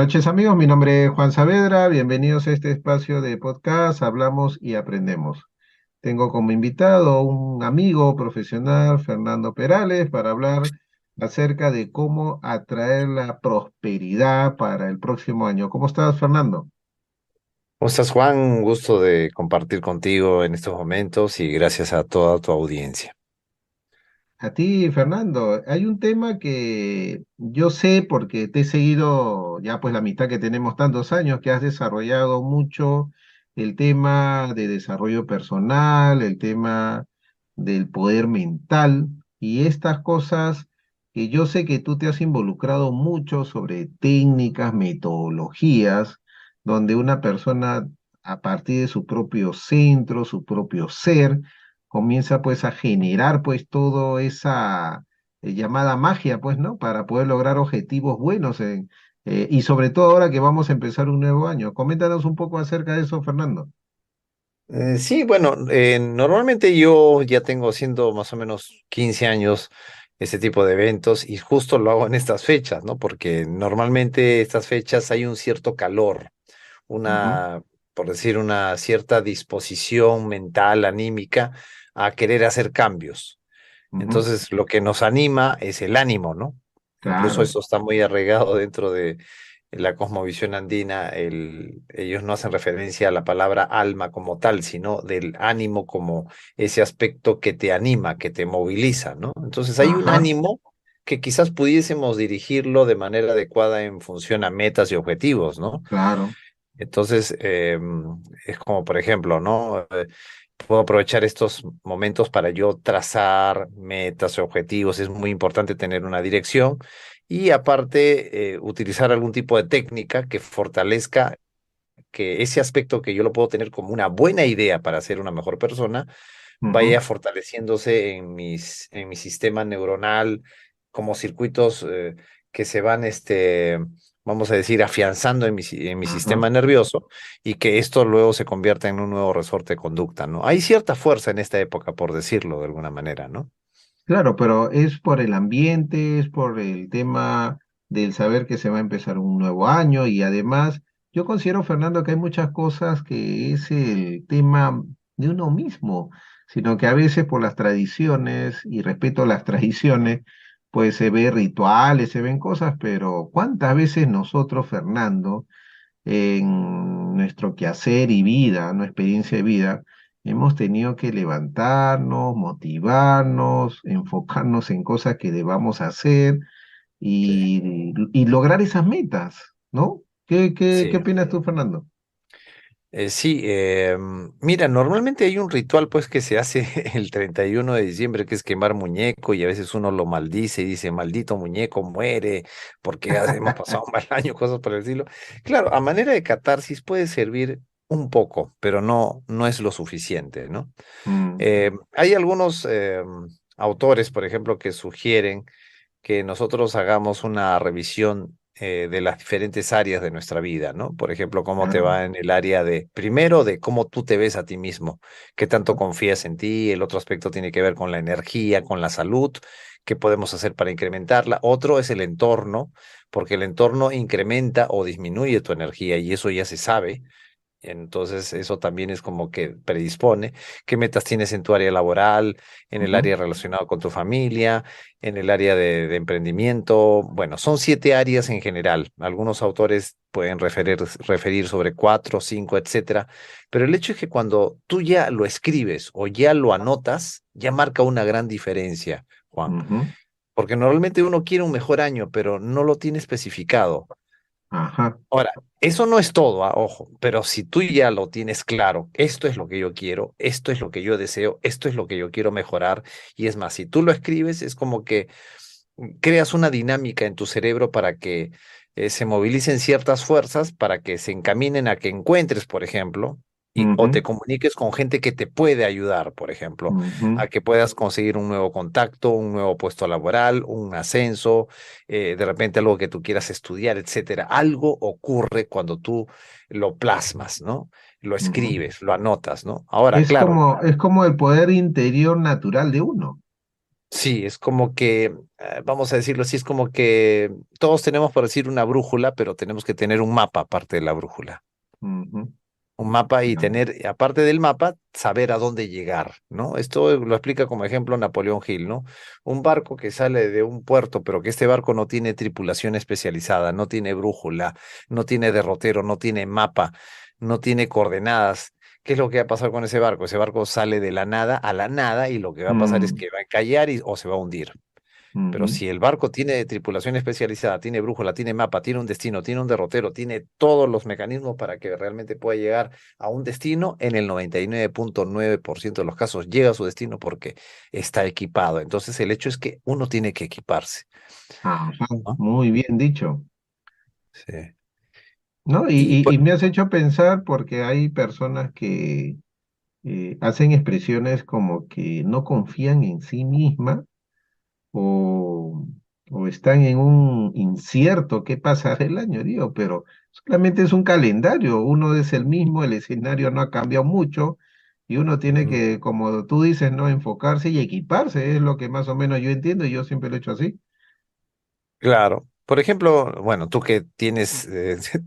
noches amigos, mi nombre es Juan Saavedra, bienvenidos a este espacio de podcast, hablamos y aprendemos. Tengo como invitado un amigo profesional, Fernando Perales, para hablar acerca de cómo atraer la prosperidad para el próximo año. ¿Cómo estás, Fernando? ¿Cómo estás, Juan? Un gusto de compartir contigo en estos momentos y gracias a toda tu audiencia. A ti, Fernando, hay un tema que yo sé porque te he seguido ya pues la mitad que tenemos tantos años, que has desarrollado mucho el tema de desarrollo personal, el tema del poder mental y estas cosas que yo sé que tú te has involucrado mucho sobre técnicas, metodologías, donde una persona a partir de su propio centro, su propio ser, comienza pues a generar pues todo esa llamada magia pues, ¿no? Para poder lograr objetivos buenos y sobre todo ahora que vamos a empezar un nuevo año. Coméntanos un poco acerca de eso, Fernando. Sí, bueno, normalmente yo ya tengo haciendo más o menos 15 años este tipo de eventos y justo lo hago en estas fechas, ¿no? Porque normalmente estas fechas hay un cierto calor, Ujú, una, por decir, una cierta disposición mental, anímica a querer hacer cambios. ujú, Entonces, lo que nos anima es el ánimo, ¿no? Incluso claro, eso está muy arraigado dentro de la cosmovisión andina. Ellos no hacen referencia a la palabra alma como tal, sino del ánimo como ese aspecto que te anima, que te moviliza, ¿no? Entonces, hay un ajá, ánimo que quizás pudiésemos dirigirlo de manera adecuada en función a metas y objetivos, ¿no? claro, Entonces, es como, por ejemplo, ¿no? Puedo aprovechar estos momentos para yo trazar metas, objetivos. Es muy importante tener una dirección y aparte utilizar algún tipo de técnica que fortalezca que ese aspecto que yo lo puedo tener como una buena idea para ser una mejor persona, ujú, vaya fortaleciéndose en mi sistema neuronal como circuitos que se van, vamos a decir, afianzando en mi ajá. sistema nervioso y que esto luego se convierta en un nuevo resorte de conducta, ¿no? Hay cierta fuerza en esta época, por decirlo de alguna manera, ¿no? Claro, pero es por el ambiente, es por el tema del saber que se va a empezar un nuevo año y además yo considero, Fernando, que hay muchas cosas que es el tema de uno mismo, sino que a veces por las tradiciones y respeto a las tradiciones, pues se ve rituales, se ven cosas, pero ¿cuántas veces nosotros, Fernando, en nuestro quehacer y vida, ¿no? Experiencia de vida, hemos tenido que levantarnos, motivarnos, enfocarnos en cosas que debamos hacer Sí. y lograr esas metas, ¿no? ¿Qué Sí. opinas tú, Fernando? Sí, mira, normalmente hay un ritual pues que se hace el 31 de diciembre, que es quemar muñeco y a veces uno lo maldice y dice, maldito muñeco, muere porque hemos pasado un mal año, cosas por el estilo. Claro, a manera de catarsis puede servir un poco, pero no es lo suficiente, ¿no? Mm, Hay algunos autores, por ejemplo, que sugieren que nosotros hagamos una revisión de las diferentes áreas de nuestra vida, ¿no? Por ejemplo, cómo te claro. va en el área de, primero, de cómo tú te ves a ti mismo, qué tanto confías en ti, el otro aspecto tiene que ver con la energía, con la salud, qué podemos hacer para incrementarla, otro es el entorno, porque el entorno incrementa o disminuye tu energía y eso ya se sabe. Entonces, eso también es como que predispone. ¿Qué metas tienes en tu área laboral, en el Ujú, área relacionada con tu familia, en el área de emprendimiento? Bueno, son 7 áreas en general. Algunos autores pueden referir sobre 4, 5, etcétera. Pero el hecho es que cuando tú ya lo escribes o ya lo anotas, ya marca una gran diferencia, Juan. ujú, Porque normalmente uno quiere un mejor año, pero no lo tiene especificado. ajá. Ahora, eso no es todo, ojo, pero si tú ya lo tienes claro, esto es lo que yo quiero, esto es lo que yo deseo, esto es lo que yo quiero mejorar, y es más, si tú lo escribes, es como que creas una dinámica en tu cerebro para que se movilicen ciertas fuerzas, para que se encaminen a que encuentres, por ejemplo, o te Ujú, comuniques con gente que te puede ayudar, por ejemplo, ujú, a que puedas conseguir un nuevo contacto, un nuevo puesto laboral, un ascenso, de repente algo que tú quieras estudiar, etcétera. Algo ocurre cuando tú lo plasmas, ¿no? Lo ujú. escribes, lo anotas, ¿no? Ahora, claro. Es como el poder interior natural de uno. Sí, es como que, vamos a decirlo así, es como que todos tenemos, por decir, una brújula, pero tenemos que tener un mapa aparte de la brújula. Ujú, Un mapa y claro. tener, aparte del mapa, saber a dónde llegar, ¿no? Esto lo explica como ejemplo Napoleón Hill, ¿no? Un barco que sale de un puerto, pero que este barco no tiene tripulación especializada, no tiene brújula, no tiene derrotero, no tiene mapa, no tiene coordenadas. ¿Qué es lo que va a pasar con ese barco? Ese barco sale de la nada a la nada y lo que va a pasar es Mm, que va a encallar o se va a hundir. Pero ujú. si el barco tiene tripulación especializada, tiene brújula, tiene mapa, tiene un destino, tiene un derrotero, tiene todos los mecanismos para que realmente pueda llegar a un destino, en el 99.9% de los casos llega a su destino porque está equipado. Entonces el hecho es que uno tiene que equiparse, Ajá, ¿no? muy bien dicho. Sí. ¿No? Y, Y y, pues, y me has hecho pensar porque hay personas que hacen expresiones como que no confían en sí misma o, o están en un incierto qué pasará el año, digo, pero solamente es un calendario, uno es el mismo, el escenario no ha cambiado mucho y uno tiene mm, que, como tú dices, no enfocarse y equiparse, es lo que más o menos yo entiendo y yo siempre lo he hecho así. claro. Por ejemplo, bueno, tú que tienes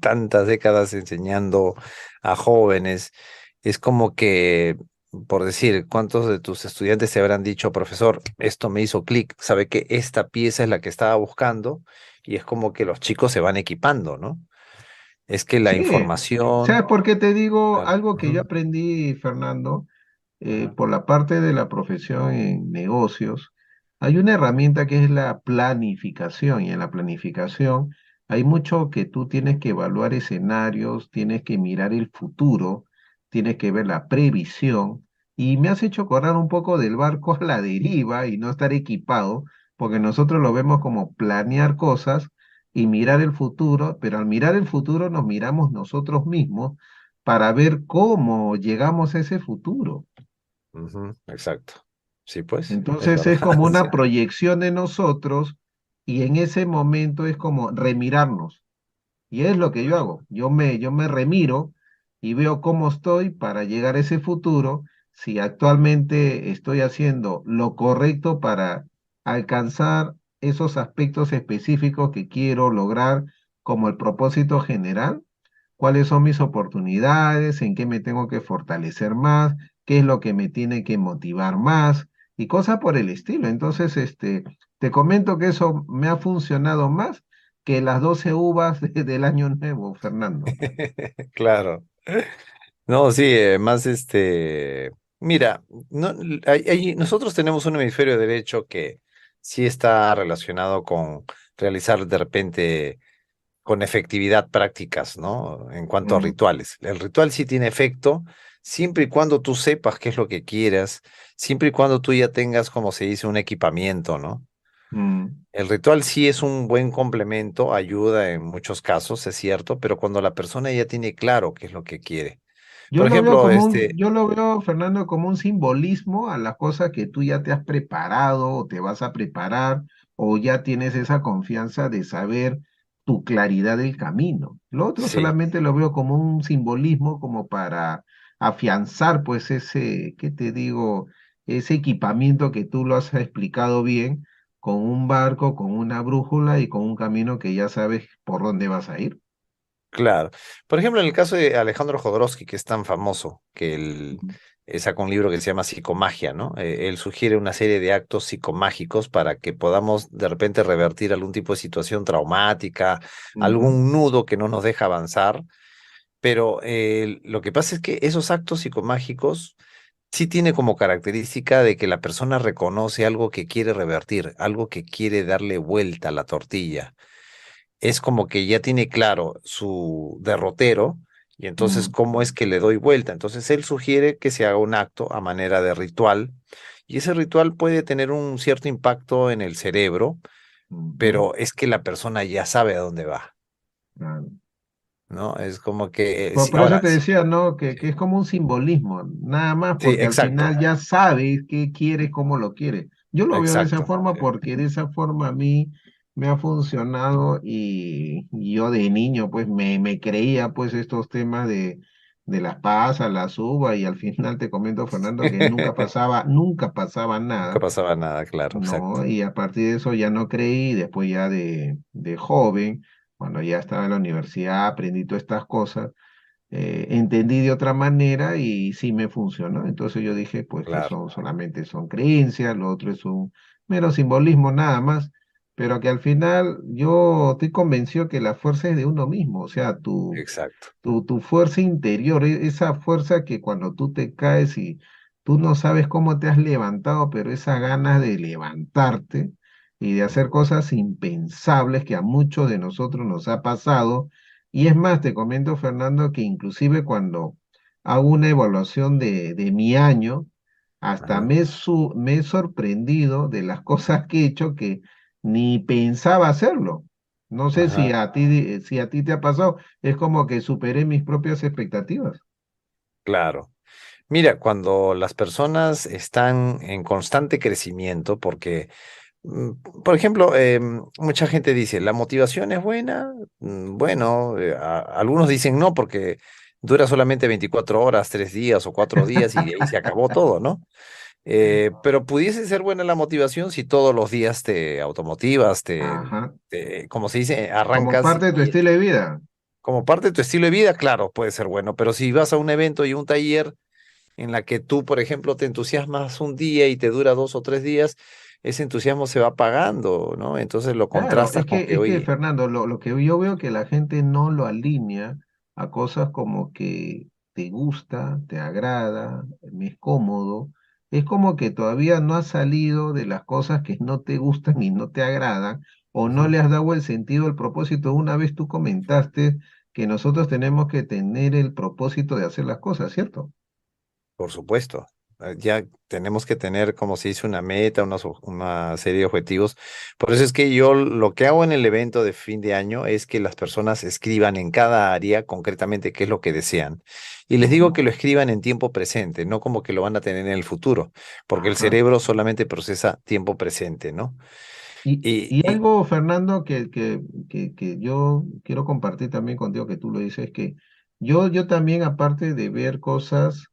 tantas décadas enseñando a jóvenes, es como que, por decir, ¿cuántos de tus estudiantes te habrán dicho, profesor, esto me hizo clic, sabe que esta pieza es la que estaba buscando? Y es como que los chicos se van equipando, ¿no? Es que la Sí, ¿sabes información... por qué te digo Claro. algo que yo Ujú, aprendí, Fernando? ujú, Por la parte de la profesión en negocios, hay una herramienta que es la planificación y en la planificación hay mucho que tú tienes que evaluar escenarios, tienes que mirar el futuro, tienes que ver la previsión y me has hecho correr un poco del barco a la deriva y no estar equipado, porque nosotros lo vemos como planear cosas y mirar el futuro, pero al mirar el futuro nos miramos nosotros mismos para ver cómo llegamos a ese futuro. ujú, exacto. Sí, pues, es Entonces verdad. es como Sí. una proyección de nosotros y en ese momento es como remirarnos. Y es lo que yo hago. Yo me remiro y veo cómo estoy para llegar a ese futuro, si actualmente estoy haciendo lo correcto para alcanzar esos aspectos específicos que quiero lograr como el propósito general, cuáles son mis oportunidades, en qué me tengo que fortalecer más, qué es lo que me tiene que motivar más y cosas por el estilo. Entonces, te comento que eso me ha funcionado más que las 12 uvas del año nuevo, Fernando. Claro. No, sí, más mira, no, nosotros tenemos un hemisferio derecho que sí está relacionado con realizar de repente con efectividad prácticas, ¿no? En cuanto a Mm, rituales. El ritual sí tiene efecto siempre y cuando tú sepas qué es lo que quieras, siempre y cuando tú ya tengas, como se dice, un equipamiento, ¿no? mm. El ritual sí es un buen complemento, ayuda en muchos casos, es cierto, pero cuando la persona ya tiene claro qué es lo que quiere. Yo Por lo veo ejemplo, yo lo veo, Fernando, como un simbolismo a las cosas que tú ya te has preparado o te vas a preparar o ya tienes esa confianza de saber tu claridad del camino. Lo otro sí, solamente lo veo como un simbolismo como para afianzar pues ese, ¿qué te digo? Ese equipamiento que tú lo has explicado bien con un barco, con una brújula y con un camino que ya sabes por dónde vas a ir. claro. Por ejemplo, en el caso de Alejandro Jodorowsky, que es tan famoso, que él sacó un libro que se llama Psicomagia, ¿no? Él sugiere una serie de actos psicomágicos para que podamos de repente revertir algún tipo de situación traumática, Ujú, algún nudo que no nos deja avanzar. Pero lo que pasa es que esos actos psicomágicos sí tiene como característica de que la persona reconoce algo que quiere revertir, algo que quiere darle vuelta a la tortilla. Es como que ya tiene claro su derrotero y entonces mm, cómo es que le doy vuelta. Entonces él sugiere que se haga un acto a manera de ritual y ese ritual puede tener un cierto impacto en el cerebro, ujú, pero es que la persona ya sabe a dónde va, claro. ¿no? Es como que, Por eso ahora, te decía, ¿no? Que es como un simbolismo, nada más sí, porque al exacto, final ya sabes qué quiere, cómo lo quiere. Yo lo veo de esa exacto. forma Sí. porque de esa forma a mí me ha funcionado y yo de niño pues me creía pues estos temas de las pasas, las uvas, y al final te comento, Fernando, que nunca pasaba Nunca nada, pasaba nada, claro, exacto. ¿no? Y a partir de eso ya no creí, después ya de joven, cuando ya estaba en la universidad, aprendí todas estas cosas, entendí de otra manera y sí me funcionó. Entonces yo dije, pues que Claro. son solamente son creencias, lo otro es un mero simbolismo nada más, pero que al final yo estoy convencido que la fuerza es de uno mismo, o sea, Exacto. tu fuerza interior, esa fuerza que cuando tú te caes y tú no sabes cómo te has levantado, pero esa ganas de levantarte y de hacer Ujú. cosas impensables que a muchos de nosotros nos ha pasado. Y es más, te comento, Fernando, que inclusive cuando hago una evaluación de mi año, hasta Ajá. me he sorprendido de las cosas que he hecho que ni pensaba hacerlo. No sé si Ajá. si a ti te ha pasado, es como que superé mis propias expectativas. Claro. Mira, cuando las personas están en constante crecimiento, porque, por ejemplo, mucha gente dice, ¿la motivación es buena? Bueno, algunos dicen no, porque dura solamente 24 horas, 3 días o 4 días y de ahí se acabó todo, ¿no? Pero pudiese ser buena la motivación si todos los días te automotivas, Ajá. como se dice, Como arrancas parte de tu y estilo de vida. como parte de tu estilo de vida, claro, puede ser bueno, pero si vas a un evento y un taller en la que tú, por ejemplo, te entusiasmas un día y te dura 2 o 3 días, ese entusiasmo se va apagando, ¿no? Entonces lo Claro, contrastas con que, es que oye, Fernando, lo que yo veo que la gente no lo alinea a cosas como que te gusta, te agrada, me es cómodo. Es como que todavía no has salido de las cosas que no te gustan y no te agradan, o no ujú, le has dado el sentido, el propósito. Una vez tú comentaste que nosotros tenemos que tener el propósito de hacer las cosas, ¿cierto? por supuesto, ya tenemos que tener, como se dice, una meta, una serie de objetivos. Por eso es que yo lo que hago en el evento de fin de año es que las personas escriban en cada área concretamente qué es lo que desean. Y les digo Ujú. que lo escriban en tiempo presente, no como que lo van a tener en el futuro, porque el Ajá. cerebro solamente procesa tiempo presente, ¿no? Y, Y y, algo, Fernando, que yo quiero compartir también contigo, que tú lo dices, que yo también, aparte de ver cosas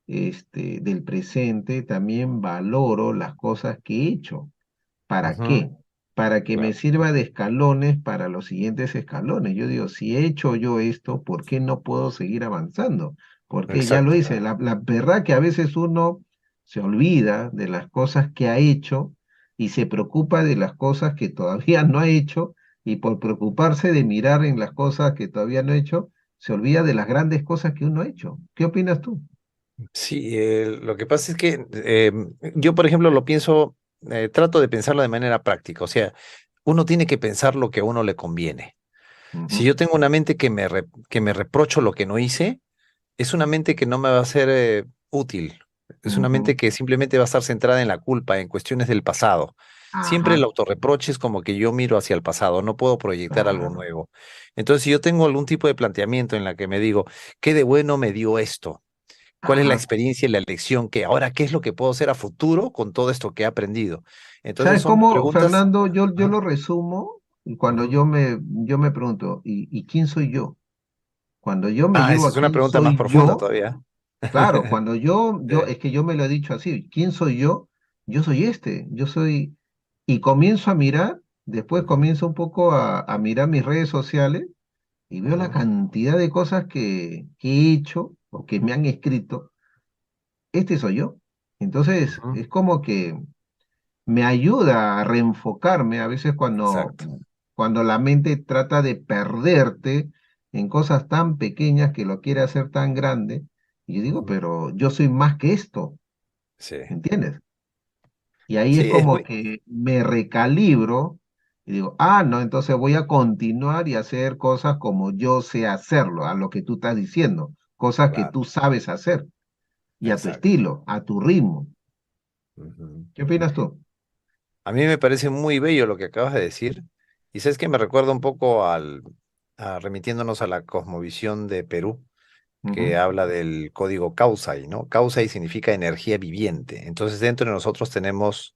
del presente, también valoro las cosas que he hecho. ¿Para ujú, qué? Para que me claro, sirva de escalones para los siguientes escalones. Yo digo, si he hecho yo esto, ¿por qué no puedo seguir avanzando? Porque ya lo exacto. hice. La verdad que a veces uno se olvida de las cosas que ha hecho y se preocupa de las cosas que todavía no ha hecho, y por preocuparse de mirar en las cosas que todavía no ha hecho, se olvida de las grandes cosas que uno ha hecho. ¿Qué opinas tú? Sí, lo que pasa es que yo, por ejemplo, lo pienso, trato de pensarlo de manera práctica. O sea, uno tiene que pensar lo que a uno le conviene. Si Ujú, yo tengo una mente que me reprocho lo que no hice, es una mente que no me va a ser útil. Es una ujú. mente que simplemente va a estar centrada en la culpa, en cuestiones del pasado. Siempre el Ajá, autorreproche es como que yo miro hacia el pasado, no puedo proyectar algo claro. nuevo. Entonces, si yo tengo algún tipo de planteamiento en la que me digo, ¿qué de bueno me dio esto? ¿Cuál es la Ajá. experiencia y la lección que ahora, qué es lo que puedo hacer a futuro con todo esto que he aprendido? Entonces ¿Sabes son cómo, preguntas. Fernando? Yo Ajá, lo resumo y cuando ujú. yo me pregunto, ¿y quién soy yo? Cuando yo me Ah, llevo esa a es una quién pregunta más soy profunda yo, todavía. claro, cuando Sí. es que yo me lo he dicho así, ¿quién soy yo? Yo soy yo soy, y comienzo a mirar, después Ujú, comienzo un poco a mirar mis redes sociales y veo la ujú, cantidad de cosas que he hecho o que me han escrito. Este soy yo. Entonces, ujú. es como que me ayuda a reenfocarme a veces Exacto, cuando la mente trata de perderte en cosas tan pequeñas que lo quiere hacer tan grande. Y yo digo, ujú. pero yo soy más que esto, Sí, ¿entiendes? Y ahí es sí, es como muy que me recalibro y digo, ah, no, entonces voy a continuar y hacer cosas como yo sé hacerlo, a lo que tú estás diciendo, cosas que claro, tú sabes hacer y a tu exacto. estilo, a tu ritmo. Ujú. ¿Qué opinas tú? A mí me parece muy bello lo que acabas de decir, y sabes que me recuerda un poco remitiéndonos a la cosmovisión de Perú, que Ujú, habla del código Kausai, ¿no? Kausai significa energía viviente. Entonces, dentro de nosotros tenemos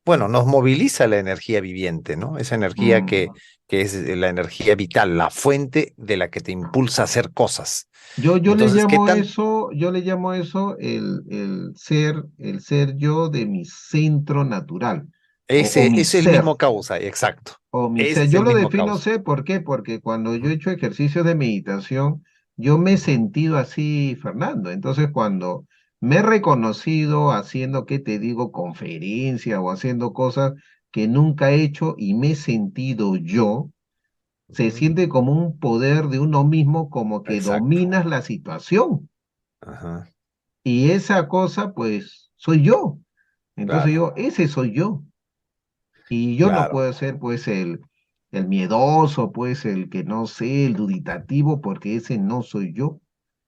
bueno, nos moviliza la energía viviente, ¿no? Esa energía Mm. que es la energía vital, la fuente de la que te impulsa a hacer cosas. Yo le Entonces, ¿qué llamo tan? eso, yo le llamo eso el ser yo de mi centro natural, o Ese mi es el ser. mismo causa, exacto. O mi Ese ser, es yo el lo mismo defino, causa. sé por qué, porque cuando yo he hecho ejercicios de meditación, yo me he Ujú, sentido así, Fernando. Entonces, cuando me he reconocido haciendo, ¿qué te digo?, conferencia o haciendo cosas que nunca he hecho y me he sentido yo, se ujú. siente como un poder de uno mismo, como que Exacto. dominas la situación. Ajá, Y esa cosa, pues, soy yo. Entonces claro, yo, ese soy yo. Y yo no claro. puedo ser pues el miedoso, pues el que no sé, el duditativo, porque ese no soy yo.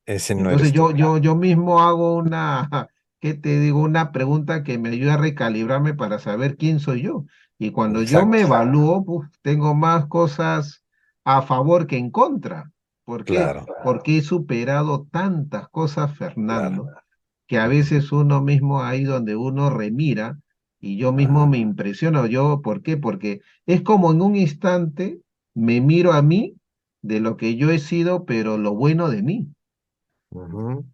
Ese no Entonces eres tú, claro. yo mismo hago una, ¿qué te digo? Una pregunta que me ayuda a recalibrarme para saber quién soy yo. Y cuando yo me Exacto, evalúo, pues, tengo más cosas a favor que en contra. ¿Por qué? claro, Porque he superado tantas cosas, claro. Fernando, que a Ujú, veces uno mismo ahí donde uno remira y yo mismo ajá, me impresiono. Yo, ¿por qué? Porque es como en un instante me miro a mí de lo que yo he sido, pero lo bueno de mí. ujú.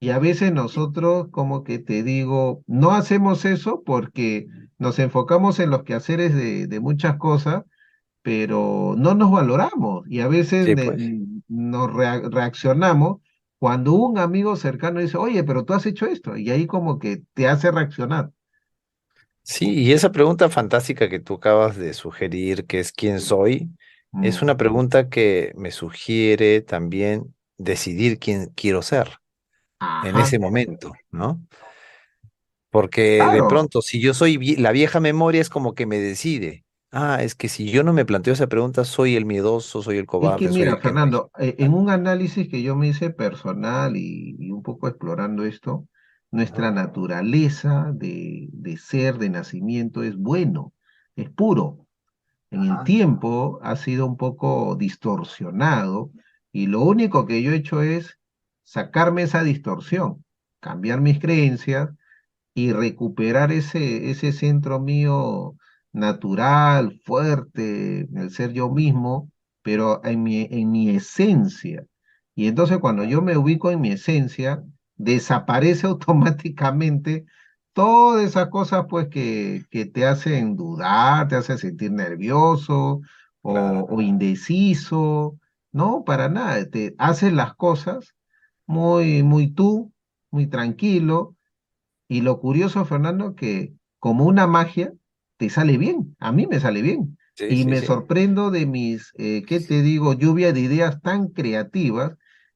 Y a veces nosotros, como que te digo, no hacemos eso porque nos enfocamos en los quehaceres de muchas cosas, pero no nos valoramos y a veces Sí, pues. nos reaccionamos cuando un amigo cercano dice, oye, pero tú has hecho esto, y ahí como que te hace reaccionar. Sí, y esa pregunta fantástica que tú acabas de sugerir, que es ¿quién soy? Es una Mm. pregunta que me sugiere también decidir quién quiero ser en Ajá, ese momento, ¿no? Porque de claro. pronto, si yo soy la vieja memoria, es como que me decide. Ah, es que si yo no me planteo esa pregunta, soy el miedoso, soy el Es que cobarde, soy mira, el que no hizo Fernando, en nada. un análisis que yo me hice personal y un poco explorando esto, nuestra Ujú. naturaleza de ser, de nacimiento, es bueno, es puro. En el Ajá. tiempo ha sido un poco distorsionado y lo único que yo he hecho es sacarme esa distorsión, cambiar mis creencias y recuperar ese centro mío natural, fuerte, el ser yo mismo, pero en mi esencia. Y entonces cuando yo me ubico en mi esencia, desaparece automáticamente todas esas cosas pues que te hacen dudar, te hacen sentir nervioso Claro. o indeciso. No, para nada, te haces las cosas muy tú, muy tranquilo y lo curioso, Fernando, que como una magia, te sale bien. A mí me sale bien. Sí, Y sí, me sí. sorprendo de mis, ¿qué te digo?, lluvia de ideas tan creativas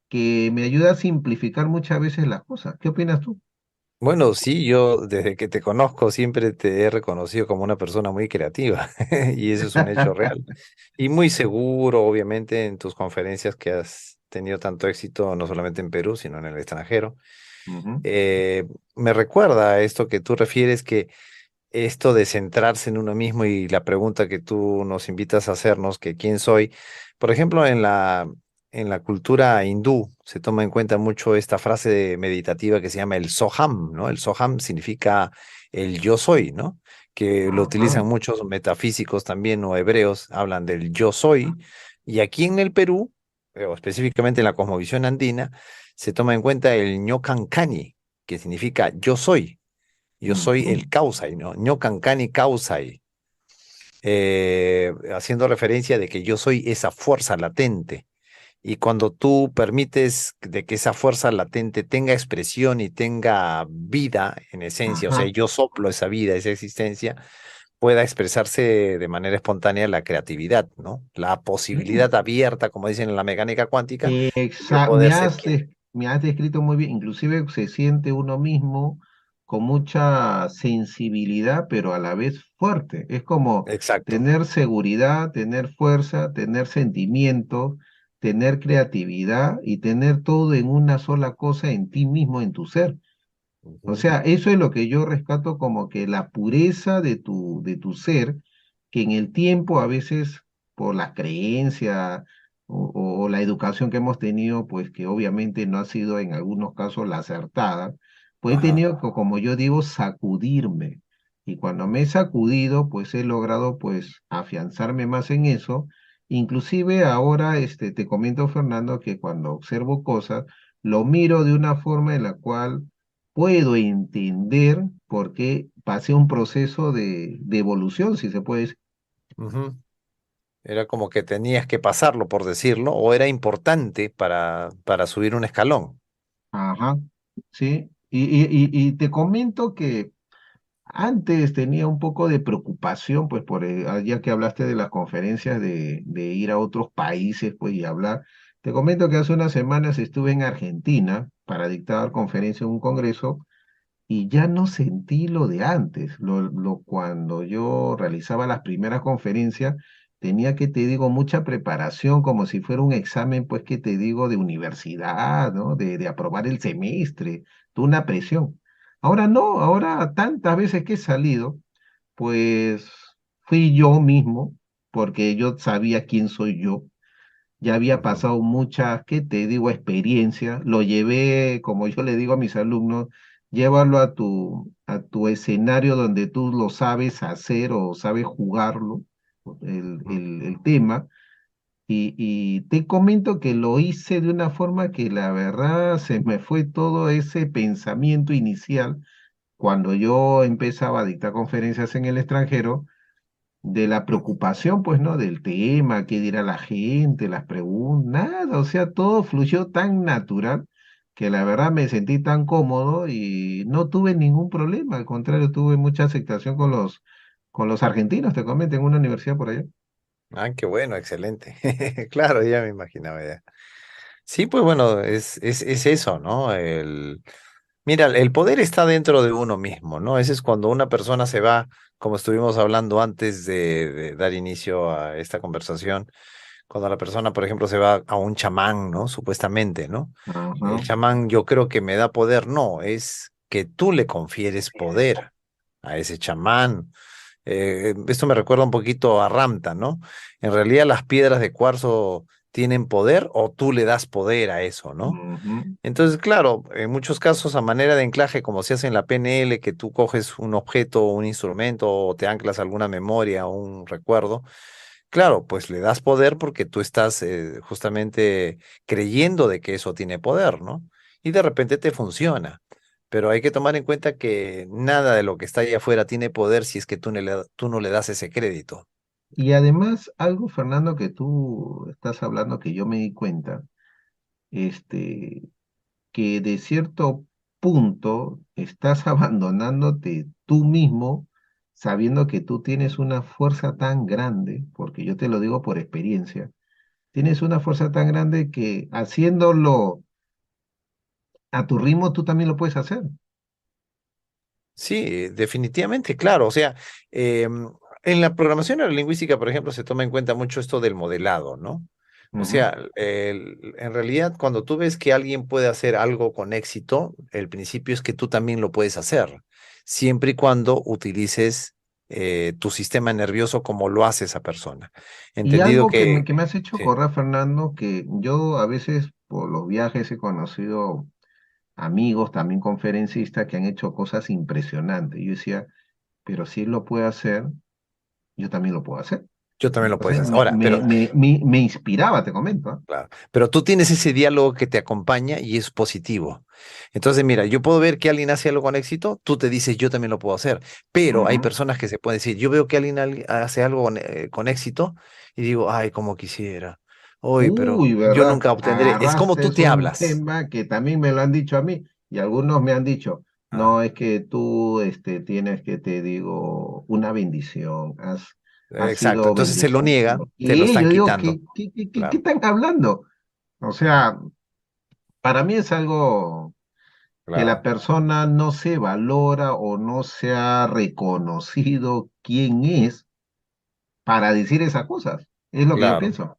que me ayuda a simplificar muchas veces las cosas. ¿Qué opinas tú? Bueno, sí, yo desde que te conozco siempre te he reconocido como una persona muy creativa y eso es un hecho real. Y muy seguro, obviamente, en tus conferencias que has tenido tanto éxito, no solamente en Perú, sino en el extranjero. Ujú. Eh, Me recuerda a esto que tú refieres, que esto de centrarse en uno mismo y la pregunta que tú nos invitas a hacernos, que quién soy. Por ejemplo, en la cultura hindú se toma en cuenta mucho esta frase meditativa que se llama el Soham, ¿no? El Soham significa el yo soy, ¿no? Que lo Ajá. utilizan muchos metafísicos también o hebreos, hablan del yo soy. Y aquí en el Perú, o específicamente en la cosmovisión andina, se toma en cuenta el ñocancani, que significa yo soy. Yo soy Ujú. el Kausai, ¿no? Ño Cancani Kausai, haciendo referencia de que yo soy esa fuerza latente. Y cuando tú permites de que esa fuerza latente tenga expresión y tenga vida en esencia, o sea, Ajá. yo soplo esa vida, esa existencia, pueda expresarse de manera espontánea la creatividad, ¿no? La Sí. posibilidad abierta, como dicen en la mecánica cuántica, de Me poder ser quien. me has descrito muy bien, inclusive se siente uno mismo con mucha sensibilidad, pero a la vez fuerte. Es como Exacto. tener seguridad, tener fuerza, tener sentimientos, tener creatividad y tener todo en una sola cosa en ti mismo, en tu ser. O Ujú. sea, eso es lo que yo rescato como que la pureza de tu ser, que en el tiempo a veces por la creencia o la educación que hemos tenido, pues que obviamente no ha sido en algunos casos la acertada, pues he Ajá. tenido que, como yo digo, sacudirme Y cuando me he sacudido, pues he logrado pues afianzarme más en eso. Inclusive ahora te comento, Fernando, que cuando observo cosas, lo miro de una forma en la cual puedo entender por qué pasé un proceso de evolución, si se puede decir. Ujú. Era como que tenías que pasarlo, por decirlo, o era importante para subir un escalón. Ajá, sí. Y te comento que antes tenía un poco de preocupación, pues, ya que hablaste de las conferencias de ir a otros países, pues, y hablar. Te comento que hace unas semanas estuve en Argentina para dictar conferencia en un congreso y ya no sentí lo de antes. Cuando yo realizaba las primeras conferencias, tenía que, te digo, mucha preparación, como si fuera un examen, pues, que te digo, de universidad, ¿no? De aprobar el semestre, toda una presión. Ahora no, ahora tantas veces que he salido, pues fui yo mismo, porque yo sabía quién soy yo, ya había Ujú. pasado muchas, ¿qué te digo?, experiencias, lo llevé, como yo le digo a mis alumnos, llévalo a tu escenario donde tú lo sabes hacer o sabes jugarlo, Ujú. el tema, y te comento que lo hice de una forma que la verdad se me fue todo ese pensamiento inicial cuando yo empezaba a dictar conferencias en el extranjero de la preocupación, pues, ¿no? Del tema, qué dirá la gente, las preguntas, nada, o sea, todo fluyó tan natural que la verdad me sentí tan cómodo y no tuve ningún problema, al contrario, tuve mucha aceptación con los argentinos, te comento, en una universidad por allá. Ah, qué bueno, excelente. Claro, ya me imaginaba ya. Sí, pues bueno, es eso, ¿no? Mira, el poder está dentro de uno mismo, ¿no? Ese es cuando una persona se va, como estuvimos hablando antes de dar inicio a esta conversación, cuando la persona, por ejemplo, se va a un chamán, ¿no? Supuestamente, ¿no? Ajá, El chamán yo creo que me da poder, no, es que tú le confieres poder a ese chamán. Esto me recuerda un poquito a Ramta, ¿no? En realidad las piedras de cuarzo tienen poder o tú le das poder a eso, ¿no? ujú. Entonces, claro, en muchos casos a manera de anclaje, como se hace en la PNL, que tú coges un objeto, un instrumento o te anclas a alguna memoria o un recuerdo, claro, pues le das poder porque tú estás justamente creyendo de que eso tiene poder, ¿no? Y de repente te funciona. Pero hay que tomar en cuenta que nada de lo que está ahí afuera tiene poder si es que tú no le das ese crédito. Y además, algo, Fernando, que tú estás hablando que yo me di cuenta, este, que de cierto punto estás abandonándote tú mismo, sabiendo que tú tienes una fuerza tan grande, porque yo te lo digo por experiencia, tienes una fuerza tan grande que haciéndolo a tu ritmo tú también lo puedes hacer. Sí, definitivamente, claro. O sea, en la programación neurolingüística, por ejemplo, se toma en cuenta mucho esto del modelado, ¿no? O Ujú. sea, en realidad, cuando tú ves que alguien puede hacer algo con éxito, el principio es que tú también lo puedes hacer, siempre y cuando utilices tu sistema nervioso como lo hace esa persona. Y Entendido algo que me, que, que me has hecho sí, correr, Fernando, que yo a veces por los viajes he conocido amigos, también conferencistas, que han hecho cosas impresionantes. Yo decía, pero si él lo puede hacer, yo también lo puedo hacer. yo también lo puedes Entonces hacer. me, Ahora, me, pero me, me, me inspiraba, te comento, ¿ah? claro, pero tú tienes ese diálogo que te acompaña y es positivo. Entonces, mira, yo puedo ver que alguien hace algo con éxito, tú te dices, yo también lo puedo hacer, pero hay Ujú. personas que se pueden decir, yo veo que alguien hace algo con éxito y digo, ay, como quisiera, hoy, pero Uy, yo ¿verdad? nunca obtendré. Es como Agarraste tú es te un hablas. tema que también me lo han dicho a mí y algunos me han dicho, Ah, no, es que tú tienes que, te digo, una bendición, has exacto, sido entonces se lo niega, bendecido. te lo Y están yo digo, quitando. ¿qué Claro, están hablando? O claro, sea, para mí es algo que la claro, persona no se valora o no se ha reconocido quién es para decir esas cosas. Es lo que yo claro. pienso.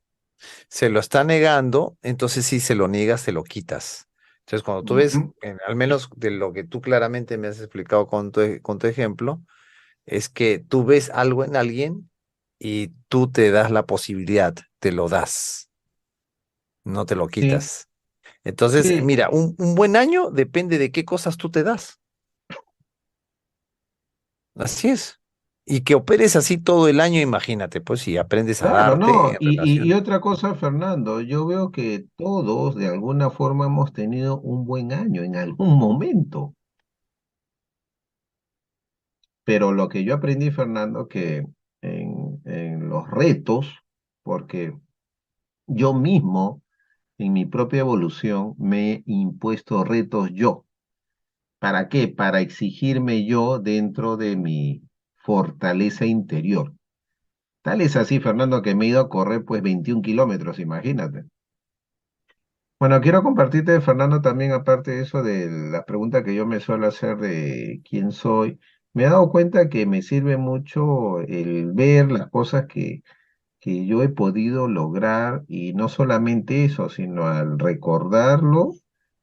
Se lo está negando, entonces si se lo niegas, te lo quitas. Entonces, cuando tú ves, Ujú. al menos de lo que tú claramente me has explicado con tu ejemplo, es que tú ves algo en alguien y tú te das la posibilidad, te lo das, no te lo Sí, quitas. Entonces, sí. mira, un buen año depende de qué cosas tú te das. Así es. Y que operes así todo el año, imagínate, pues si aprendes a Claro, darte no, en y relación. otra cosa, Fernando, yo veo que todos de alguna forma hemos tenido un buen año en algún momento, pero lo que yo aprendí, Fernando, que en los retos, porque yo mismo en mi propia evolución me he impuesto retos yo. ¿Para qué? Para exigirme yo dentro de mi fortaleza interior. Tal es así, Fernando, que me he ido a correr pues 21 kilómetros, imagínate. Bueno, quiero compartirte, Fernando, también aparte de eso de la pregunta que yo me suelo hacer de quién soy, me he dado cuenta que me sirve mucho el ver las cosas que yo he podido lograr y no solamente eso, sino al recordarlo,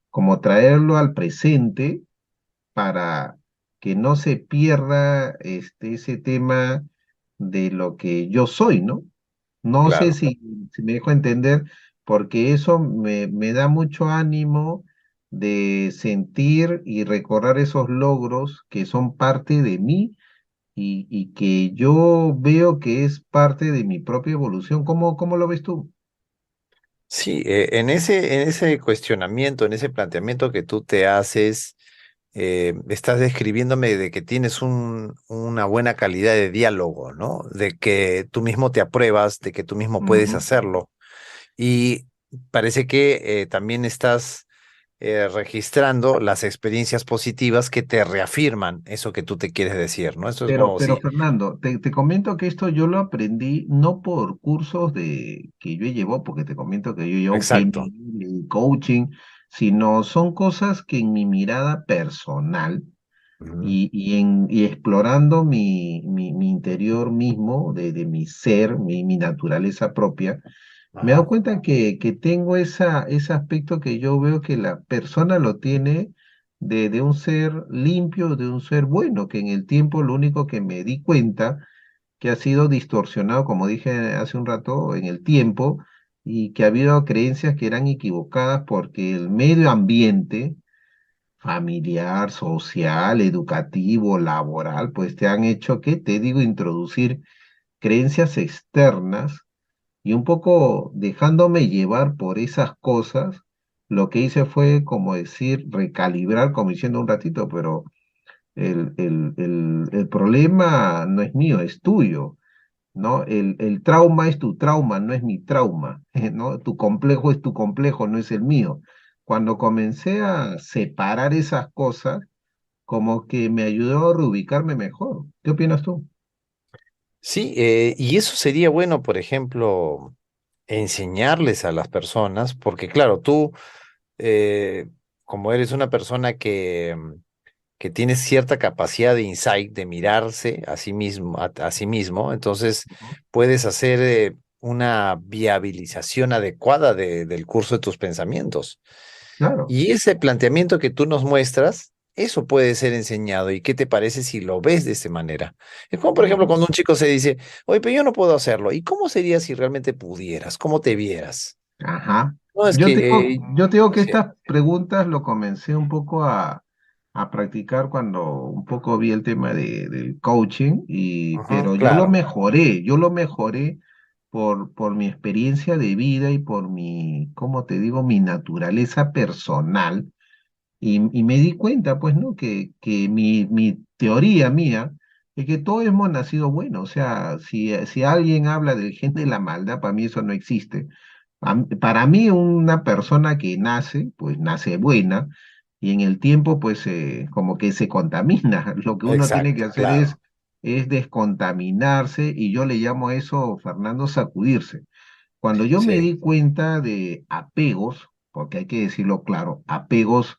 como traerlo al presente para que no se pierda ese tema de lo que yo soy, ¿no? No sé Claro. si me dejo entender, porque eso me da mucho ánimo de sentir y recordar esos logros que son parte de mí y que yo veo que es parte de mi propia evolución. ¿Cómo lo ves tú? Sí, en ese cuestionamiento, en ese planteamiento que tú te haces, estás describiéndome de que tienes una buena calidad de diálogo, ¿no? De que tú mismo te apruebas, de que tú mismo puedes Ujú. hacerlo. Y parece que también estás registrando las experiencias positivas que te reafirman eso que tú te quieres decir, ¿no? Eso es como Pero si... Fernando, te comento que esto yo lo aprendí no por cursos que yo llevo, porque te comento que yo llevo Exacto. PNL y coaching, sino son cosas que en mi mirada personal Ujú. y explorando mi interior mismo, de mi ser, mi naturaleza propia, me he dado Ajá. cuenta que tengo ese aspecto que yo veo que la persona lo tiene de un ser limpio, de un ser bueno, que en el tiempo lo único que me di cuenta que ha sido distorsionado, como dije hace un rato, en el tiempo, y que ha habido creencias que eran equivocadas porque el medio ambiente familiar, social, educativo, laboral, pues te han hecho, ¿qué te digo?, introducir creencias externas y un poco dejándome llevar por esas cosas, lo que hice fue, como decir, recalibrar, como diciendo un ratito, pero el problema no es mío, es tuyo, ¿no? El trauma es tu trauma, no es mi trauma, ¿no? Tu complejo es tu complejo, no es el mío. Cuando comencé a separar esas cosas, como que me ayudó a reubicarme mejor. ¿Qué opinas tú? Sí, y eso sería bueno, por ejemplo, enseñarles a las personas, porque claro, tú, eh, como eres una persona que tiene cierta capacidad de insight, de mirarse a sí mismo, a sí mismo, entonces Ujú. puedes hacer una viabilización adecuada del curso de tus pensamientos. Claro. Y ese planteamiento que tú nos muestras, eso puede ser enseñado. ¿Y qué te parece si lo ves de esta manera? Es como, por ejemplo, Ujú. cuando un chico se dice, oye, pero yo no puedo hacerlo. ¿Y cómo sería si realmente pudieras? ¿Cómo te vieras? Ajá. No, es que, Yo te digo que sí, estas preguntas lo comencé un poco a practicar cuando un poco vi el tema del coaching, ujú, pero claro, yo lo mejoré por mi experiencia de vida y por mi, ¿cómo te digo?, mi naturaleza personal. Y me di cuenta, pues, ¿no? Que mi teoría mía es que todos hemos nacido buenos. O sea, si alguien habla del gen de la maldad, para mí eso no existe. Para mí, una persona que nace, pues nace buena, y en el tiempo, pues, como que se contamina. Lo que uno tiene que exacto, hacer claro, es descontaminarse, y yo le llamo a eso, Fernando, sacudirse. Cuando yo me sí, di cuenta de apegos, porque hay que decirlo claro, apegos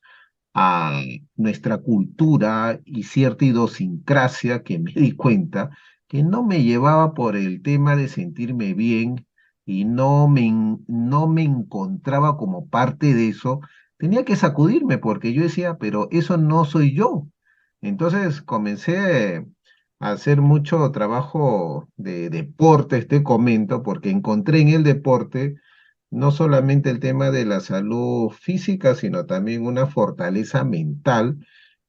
a nuestra cultura y cierta idiosincrasia que me di cuenta que no me llevaba por el tema de sentirme bien y no me encontraba como parte de eso, tenía que sacudirme porque yo decía, pero eso no soy yo. Entonces comencé a hacer mucho trabajo de deportes, te comento, porque encontré en el deporte no solamente el tema de la salud física, sino también una fortaleza mental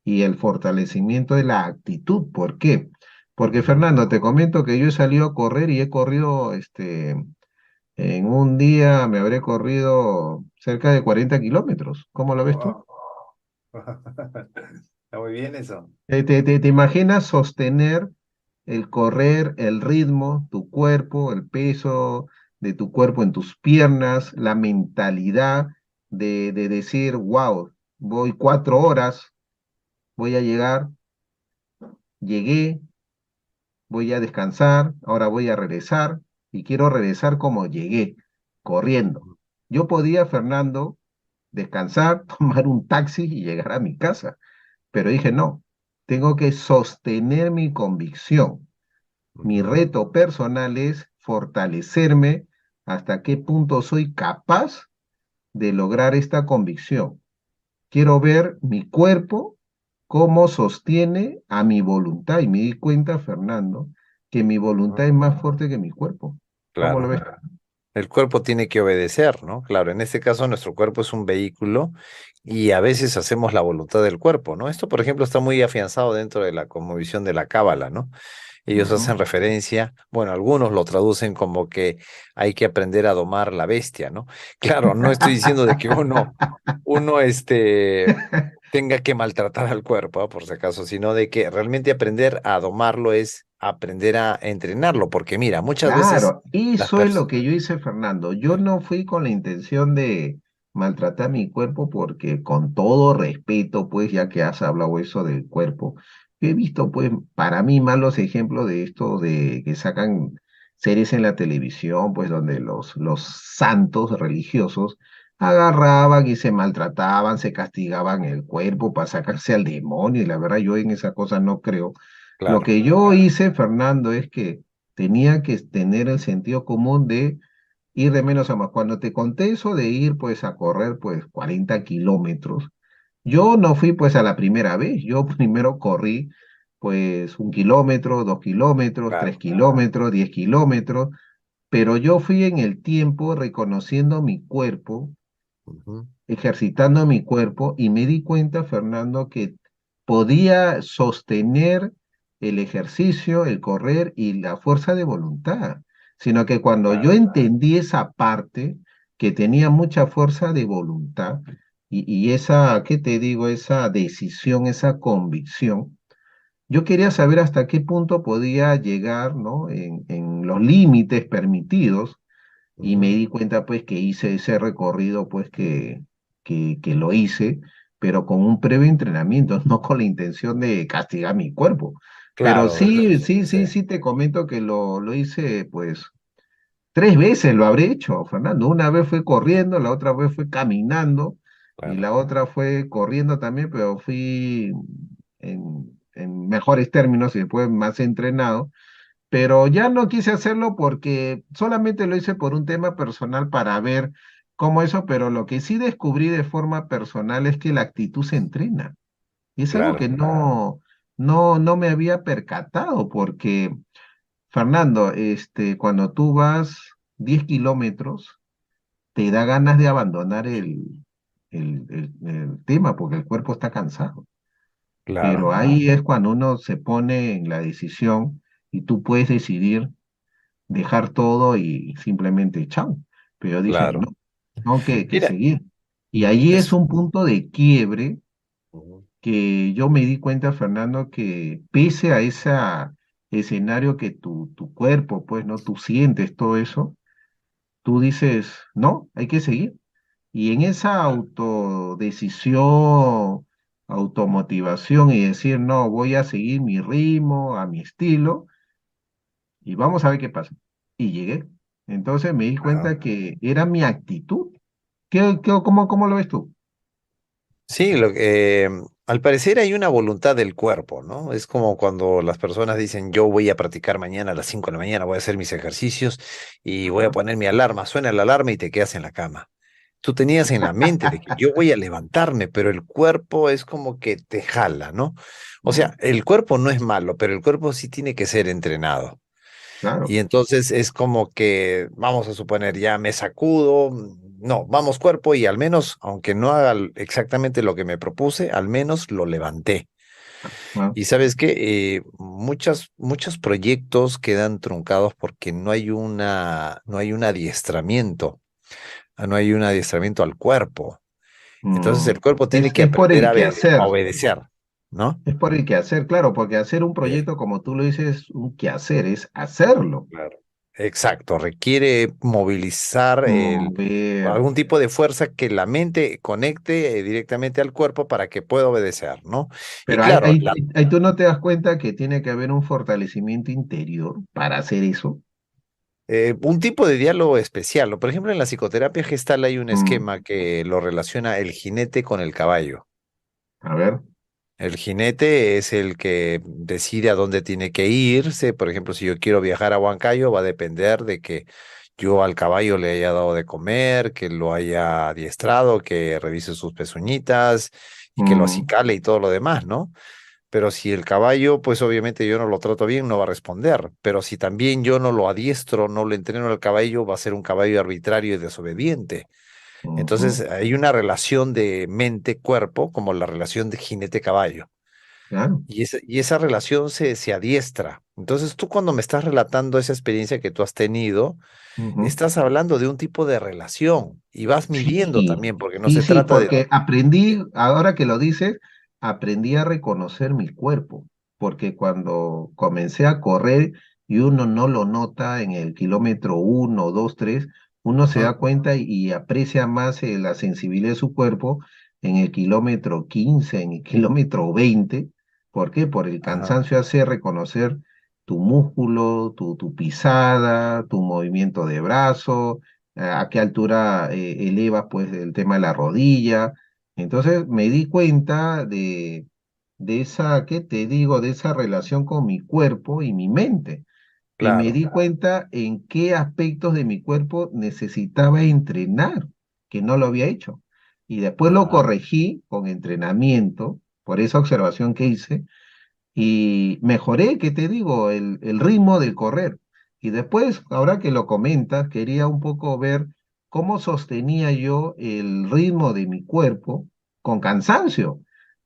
y el fortalecimiento de la actitud. ¿Por qué? Porque Ujú. Fernando, te comento que yo he salido a correr y he corrido, en un día me habré corrido cerca de 40 kilómetros. ¿Cómo lo ves tú? Wow. Está muy bien eso. ¿Te imaginas sostener el correr, el ritmo, tu cuerpo, el peso de tu cuerpo en tus piernas, la mentalidad de decir, wow, voy 4 horas, voy a llegar, llegué, voy a descansar, ahora voy a regresar y quiero regresar como llegué, corriendo. Yo podía, Fernando, descansar, tomar un taxi y llegar a mi casa, pero dije, no, tengo que sostener mi convicción. Mi Ujú. reto personal es fortalecerme hasta qué punto soy capaz de lograr esta convicción. Quiero ver mi cuerpo cómo sostiene a mi voluntad. Y me di cuenta, Fernando, que mi voluntad Ujú. es más fuerte que mi cuerpo. ¿Cómo lo Claro. ves? El cuerpo tiene que obedecer, ¿no? Claro, en este caso nuestro cuerpo es un vehículo y a veces hacemos la voluntad del cuerpo, ¿no? Esto, por ejemplo, está muy afianzado dentro de la cosmovisión de la Cábala, ¿no? Ellos Ujú. hacen referencia, bueno, algunos lo traducen como que hay que aprender a domar la bestia, ¿no? Claro, no estoy diciendo de que uno, tenga que maltratar al cuerpo, por si acaso, sino de que realmente aprender a domarlo es aprender a entrenarlo, porque mira, muchas veces Claro, las eso es lo personas... que yo hice, Fernando. Yo no fui con la intención de maltratar mi cuerpo porque con todo respeto, pues ya que has hablado eso del cuerpo, yo he visto pues para mí malos ejemplos de esto de que sacan series en la televisión, pues donde los santos religiosos agarraban y se maltrataban, se castigaban el cuerpo para sacarse al demonio y la verdad yo en esa cosa no creo. Lo Claro, que yo hice, Fernando, es que tenía que tener el sentido común de ir de menos a más. Cuando te conté eso de ir pues a correr pues 40 kilómetros, yo no fui pues a la primera vez, yo primero corrí pues 1 kilómetro, 2 kilómetros, tres claro. kilómetros, 10 kilómetros, pero yo fui en el tiempo reconociendo mi cuerpo, Ujú. ejercitando mi cuerpo y me di cuenta, Fernando, que podía sostener el ejercicio, el correr y la fuerza de voluntad, sino que cuando yo Claro, entendí esa parte, que tenía mucha fuerza de voluntad y esa, ¿qué te digo? Esa decisión, esa convicción, yo quería saber hasta qué punto podía llegar, ¿no? En los límites permitidos y me ujú. di cuenta pues que hice ese recorrido pues que lo hice, pero con un previo entrenamiento, no con la intención de castigar mi cuerpo. Pero Claro, sí, sí, sí, sí, sí te comento que lo hice pues 3 veces lo habré hecho, Fernando. Una vez fue corriendo, la otra vez fue caminando y claro, la otra fue corriendo también, pero fui en mejores términos y después más entrenado, pero ya no quise hacerlo porque solamente lo hice por un tema personal para ver cómo eso, pero lo que sí descubrí de forma personal es que la actitud se entrena. Y es algo claro, que no me había percatado, porque, Fernando, cuando tú vas 10 kilómetros, te da ganas de abandonar el tema, porque el cuerpo está cansado. Pero claro, ahí es cuando uno se pone en la decisión y tú puedes decidir dejar todo y simplemente chao. Pero yo dije, no, claro. tengo que Mira, seguir. Y allí es es... un punto de quiebre Ujú. que yo me di cuenta, Fernando, que pese a ese escenario que tu cuerpo, pues, ¿no? Tú sientes todo eso, tú dices, no, hay que seguir. Y en esa autodecisión, automotivación y decir, no, voy a seguir mi ritmo, a mi estilo, y vamos a ver qué pasa. Y llegué. Entonces me di Claro. cuenta que era mi actitud. ¿Cómo lo ves tú? Sí, al parecer hay una voluntad del cuerpo, ¿no? Es como cuando las personas dicen, yo voy a practicar mañana a las 5 de la mañana, voy a hacer mis ejercicios y voy a Ajá. poner mi alarma, suena la alarma y te quedas en la cama. Tú tenías en la mente de que yo voy a levantarme, pero el cuerpo es como que te jala, ¿no? O Mm, sea, el cuerpo no es malo, pero el cuerpo sí tiene que ser entrenado. claro, Y entonces es como que, vamos a suponer, ya me sacudo, no, vamos cuerpo y al menos, aunque no haga exactamente lo que me propuse, al menos lo levanté. Ah, Y sabes que muchos proyectos quedan truncados porque no hay un adiestramiento, no hay un adiestramiento al cuerpo. Entonces mm, el cuerpo tiene que es por aprender el a quehacer, obedecer, ¿no? es por el quehacer, claro, porque hacer un Eh, proyecto, como tú lo dices, un quehacer, es hacerlo. Claro. Exacto, requiere movilizar Mover. algún tipo de fuerza que la mente conecte directamente al cuerpo para que pueda obedecer, ¿no? Y Pero claro, ahí tú no te das cuenta que tiene que haber un fortalecimiento interior para hacer eso. un tipo de diálogo especial, ¿no? Por ejemplo, en la psicoterapia gestal hay un Mm, esquema que lo relaciona el jinete con el caballo. a ver. El jinete es el que decide a dónde tiene que irse. Por ejemplo, si yo quiero viajar a Huancayo, va a depender de que yo al caballo le haya dado de comer, que lo haya adiestrado, que revise sus pezuñitas y que lo Mm, acicale y todo lo demás, ¿no? Pero si el caballo, pues obviamente yo no lo trato bien, no va a responder. Pero si también yo no lo adiestro, no lo entreno al caballo, va a ser un caballo arbitrario y desobediente. Entonces ujú, hay una relación de mente-cuerpo como la relación de jinete-caballo. claro. Y esa relación se adiestra. Entonces tú cuando me estás relatando esa experiencia que tú has tenido, Ujú. estás hablando de un tipo de relación y vas midiendo Sí, también, porque no sí, se sí, trata de... porque aprendí, ahora que lo dices, aprendí a reconocer mi cuerpo, porque cuando comencé a correr y uno no lo nota en el kilómetro 1, 2, 3, uno se da Ujú. cuenta y aprecia más la sensibilidad de su cuerpo en el kilómetro 15, en el kilómetro 20. ¿Por qué? Por el Ajá, cansancio hace reconocer tu músculo, tu pisada, tu movimiento de brazo, a qué altura elevas pues el tema de la rodilla. Entonces me di cuenta de esa, ¿qué te digo? De esa relación con mi cuerpo y mi mente. Y me claro. di cuenta en qué aspectos de mi cuerpo necesitaba entrenar, que no lo había hecho. Y después lo Ajá, corregí con entrenamiento, por esa observación que hice, y mejoré, ¿qué te digo? El ritmo del correr. Y después, ahora que lo comentas, quería un poco ver cómo sostenía yo el ritmo de mi cuerpo con cansancio.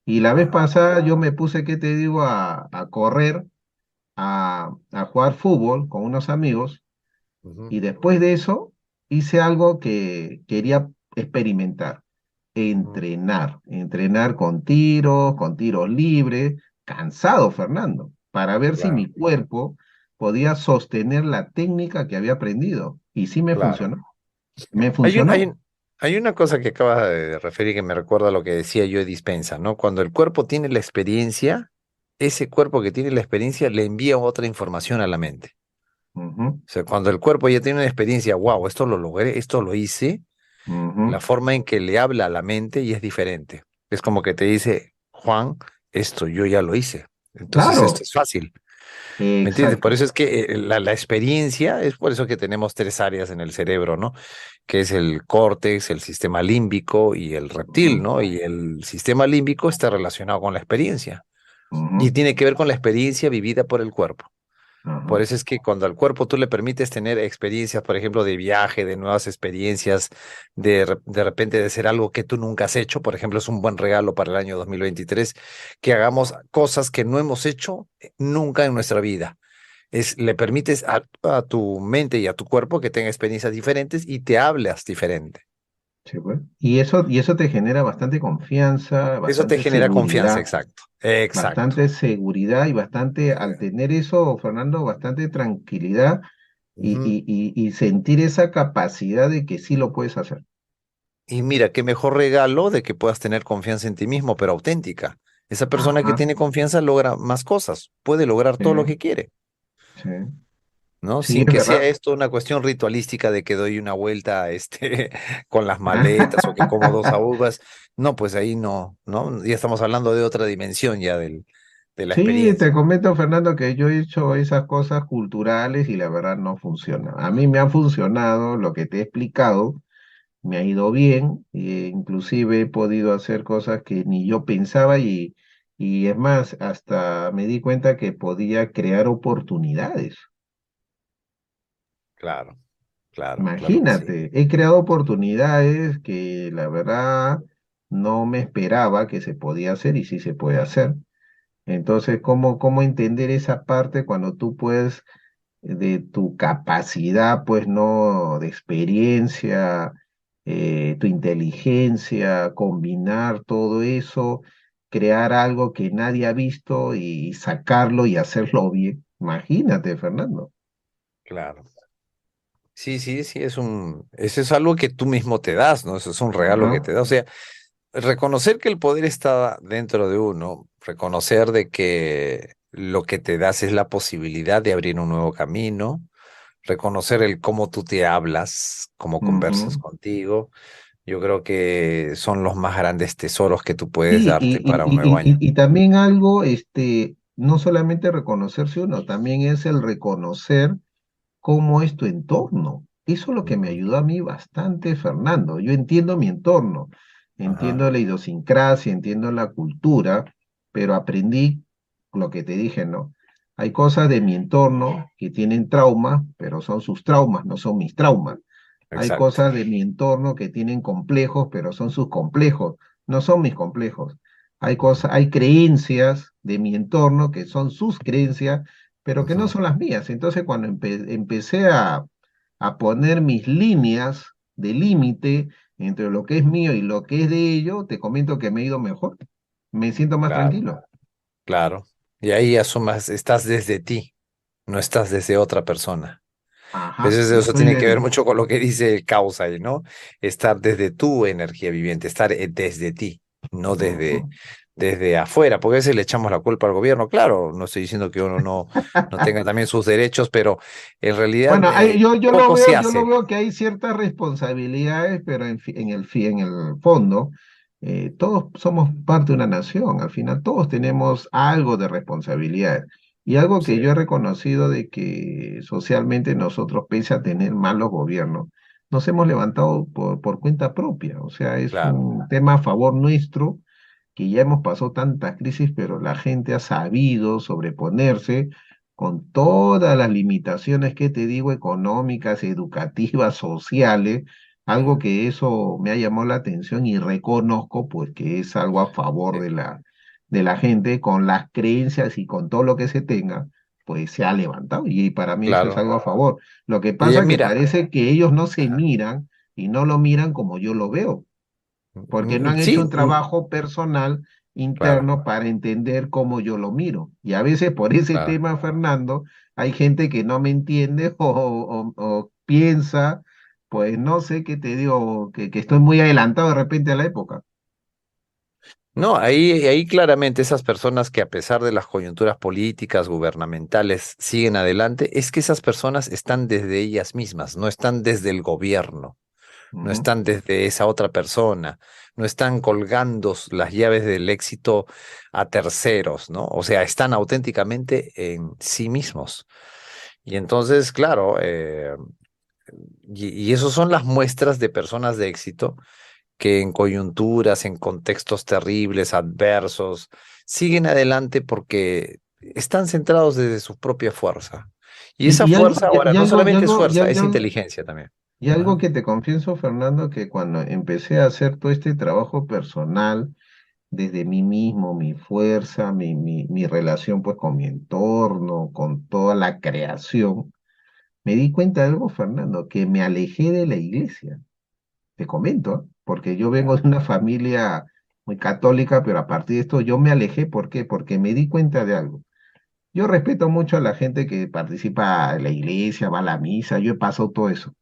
Y la vez ajá. pasada yo me puse, ¿qué te digo?, a correr, a jugar fútbol con unos amigos. Ujú, Y después de eso hice algo que quería experimentar, ujú, entrenar con tiros libres, cansado, Fernando, para ver si claro, mi cuerpo podía sostener la técnica que había aprendido. Y sí me claro. funcionó, me Hay un, hay funcionó. un- hay una cosa que acabas de referir que me recuerda a lo que decía yo de Dispensa, ¿no? Cuando el cuerpo tiene la experiencia, ese cuerpo que tiene la experiencia le envía otra información a la mente. Ujú, O sea, cuando el cuerpo ya tiene una experiencia, wow, esto lo logré, esto lo hice, la ujú. forma en que le habla a la mente ya es diferente. Es como que te dice, Juan, esto yo ya lo hice. Entonces esto Claro, es fácil. ¿Me entiendes? Por exacto. eso es que la experiencia, es por eso que tenemos tres áreas en el cerebro, ¿no? Que es el córtex, el sistema límbico y el reptil, Ujú, ¿no? Y el sistema límbico está relacionado con la experiencia y ujú, tiene que ver con la experiencia vivida por el cuerpo. ajá. Por eso es que cuando al cuerpo tú le permites tener experiencias, por ejemplo, de viaje, de nuevas experiencias, de repente de hacer algo que tú nunca has hecho, por ejemplo, es un buen regalo para el año 2023, que hagamos cosas que no hemos hecho nunca en nuestra vida. Le permites a tu mente y a tu cuerpo que tenga experiencias diferentes y te hablas diferente. Sí, pues. Y eso te genera bastante confianza, Eso te bastante genera confianza, seguridad. exacto. Exacto. Bastante seguridad y bastante, al tener eso, Fernando, bastante tranquilidad y, Ujú. y, y sentir esa capacidad de que sí lo puedes hacer. Y mira, qué mejor regalo de que puedas tener confianza en ti mismo, pero auténtica. Esa persona que Ajá, tiene confianza logra más cosas, puede lograr sí, todo lo que quiere, sí, ¿no? sí, Sin es que sea verdad. esto una cuestión ritualística de que doy una vuelta, con las maletas o que como dos uvas. No, pues ahí no, ¿no? Ya estamos hablando de otra dimensión ya de la Sí, te experiencia. comento, Fernando, que yo he hecho esas cosas culturales y la verdad no funciona. A mí me ha funcionado lo que te he explicado, me ha ido bien, e inclusive he podido hacer cosas que ni yo pensaba y es más, hasta me di cuenta que podía crear oportunidades. Claro, claro, claro que sí. Imagínate, he creado oportunidades que la verdad no me esperaba que se podía hacer y sí se puede hacer. Entonces, ¿cómo entender esa parte cuando tú puedes, de tu capacidad, pues, no, de experiencia, tu inteligencia, combinar todo eso, crear algo que nadie ha visto y sacarlo y hacerlo bien? Imagínate, Fernando. Claro. Sí, sí, sí, eso es algo que tú mismo te das, ¿no? Eso es un regalo que Ajá, te das. O sea, reconocer que el poder está dentro de uno, reconocer de que lo que te das es la posibilidad de abrir un nuevo camino, reconocer el cómo tú te hablas, cómo conversas ujú. contigo, yo creo que son los más grandes tesoros que tú puedes Sí, darte para un nuevo año. y también algo, no solamente reconocerse uno, también es el reconocer cómo es tu entorno. Eso es lo que me Ujú. ayudó a mí bastante, Fernando. Yo entiendo mi entorno, Ajá, entiendo la idiosincrasia, entiendo la cultura, pero aprendí lo que te dije, ¿no? Hay cosas de mi entorno que tienen traumas, pero son sus traumas, no son mis traumas. Hay exacto. cosas de mi entorno que tienen complejos, pero son sus complejos, no son mis complejos. Hay Ujú, cosas, hay creencias de mi entorno que son sus creencias, pero que no ujú. son las mías. Entonces, cuando empecé a poner mis líneas de límite entre lo que es mío y lo que es de ellos, te comento que me he ido mejor. Me siento más Claro, tranquilo. claro. Y ahí asumas, estás desde ti, no estás desde otra persona. Pues Ajá, eso estoy tiene que ver de... mucho con lo que dice el causa ahí, ¿no? Estar desde tu energía viviente, estar desde ti, no desde, Ujú. desde afuera, porque a veces le echamos la culpa al gobierno. Claro, no estoy diciendo que uno no tenga también sus derechos, pero en realidad Bueno, poco se yo lo hace. veo que hay ciertas responsabilidades, pero en el fondo, todos somos parte de una nación. Al final, todos tenemos algo de responsabilidad. Y algo Sí, que yo he reconocido de que socialmente nosotros, pese a tener malos gobiernos, nos hemos levantado por cuenta propia. O sea, es claro, un tema a favor nuestro, que ya hemos pasado tantas crisis, pero la gente ha sabido sobreponerse con todas las limitaciones que te digo, económicas, educativas, sociales, algo claro, que eso me ha llamado la atención y reconozco pues que es algo a favor sí, de la gente con las creencias y con todo lo que se tenga, pues se ha levantado y para mí eso es claro. algo a favor. Lo que Y pasa que mira, parece que ellos no se miran y no lo miran como yo lo veo porque no han hecho sí, un trabajo personal claro, interno para entender cómo yo lo miro. Y a veces por ese claro. tema, Fernando, hay gente que no me entiende o piensa, pues no sé qué te digo, que estoy muy adelantado de repente a la época. No, ahí claramente esas personas que a pesar de las coyunturas políticas, gubernamentales, siguen adelante, es que esas personas están desde ellas mismas, no están desde el gobierno, no Ujú. están desde esa otra persona, no están colgando las llaves del éxito a terceros, ¿no? O sea, están auténticamente en sí mismos. Y entonces, claro, y esos son las muestras de personas de éxito que en coyunturas, en contextos terribles, adversos, siguen adelante porque están centrados desde su propia fuerza. Y esa Y algo, fuerza ahora no y solamente es algo, fuerza, es inteligencia también. y algo Ajá. que te confieso, Fernando, que cuando empecé a hacer todo este trabajo personal, desde mí mismo, mi fuerza, mi relación pues con mi entorno, con toda la creación, me di cuenta de algo, Fernando, que me alejé de la iglesia. Te comento, ¿ah? Porque yo vengo Ya, de una familia muy católica, pero a partir de esto yo me alejé. ¿Por qué? Porque me di cuenta de algo. Yo respeto mucho a la gente que participa en la iglesia, va a la misa, yo he pasado todo eso,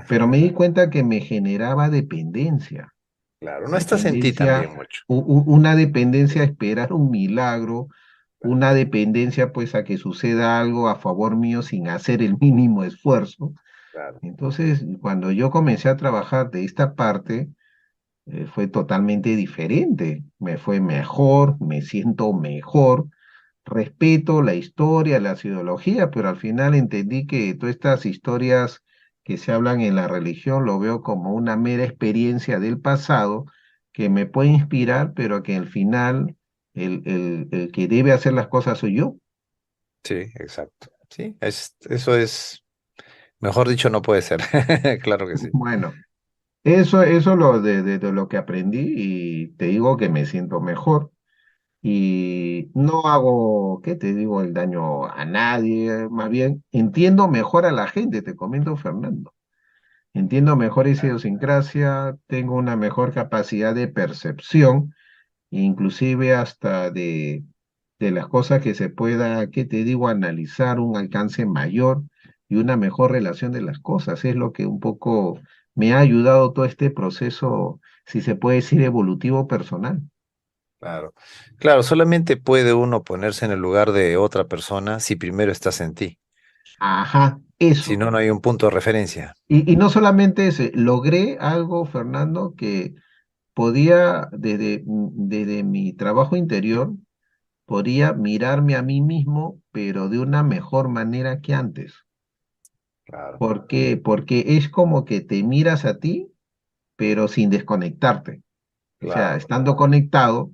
pero me di cuenta que me generaba dependencia. claro, no estás en ti Dependencia, también mucho. una dependencia a esperar un milagro, una dependencia pues a que suceda algo a favor mío sin hacer el mínimo esfuerzo. Claro. Entonces, cuando yo comencé a trabajar de esta parte, fue totalmente diferente. Me fue mejor, me siento mejor, respeto la historia, las ideologías, pero al final entendí que todas estas historias que se hablan en la religión lo veo como una mera experiencia del pasado que me puede inspirar, pero que al final el que debe hacer las cosas soy yo. Sí, exacto. Sí, eso es, mejor dicho, no puede ser. Claro que sí. Bueno, eso lo de lo que aprendí y te digo que me siento mejor. y no hago, ¿qué te digo?, el daño a nadie, más bien entiendo mejor a la gente, te comento, Fernando. Entiendo mejor esa idiosincrasia, tengo una mejor capacidad de percepción, inclusive hasta de las cosas que se pueda, ¿qué te digo?, analizar un alcance mayor y una mejor relación de las cosas. Es lo que un poco me ha ayudado todo este proceso, si se puede decir, evolutivo personal. Claro. Claro, solamente puede uno ponerse en el lugar de otra persona si primero estás en ti. Ajá, Si eso. no, no hay un punto de referencia. Y no solamente ese, logré algo, Fernando, que podía, desde mi trabajo interior, podría mirarme a mí mismo, pero de una mejor manera que antes. Claro, ¿Por qué? Porque es como que te miras a ti, pero sin desconectarte. O sea, claro, estando conectado,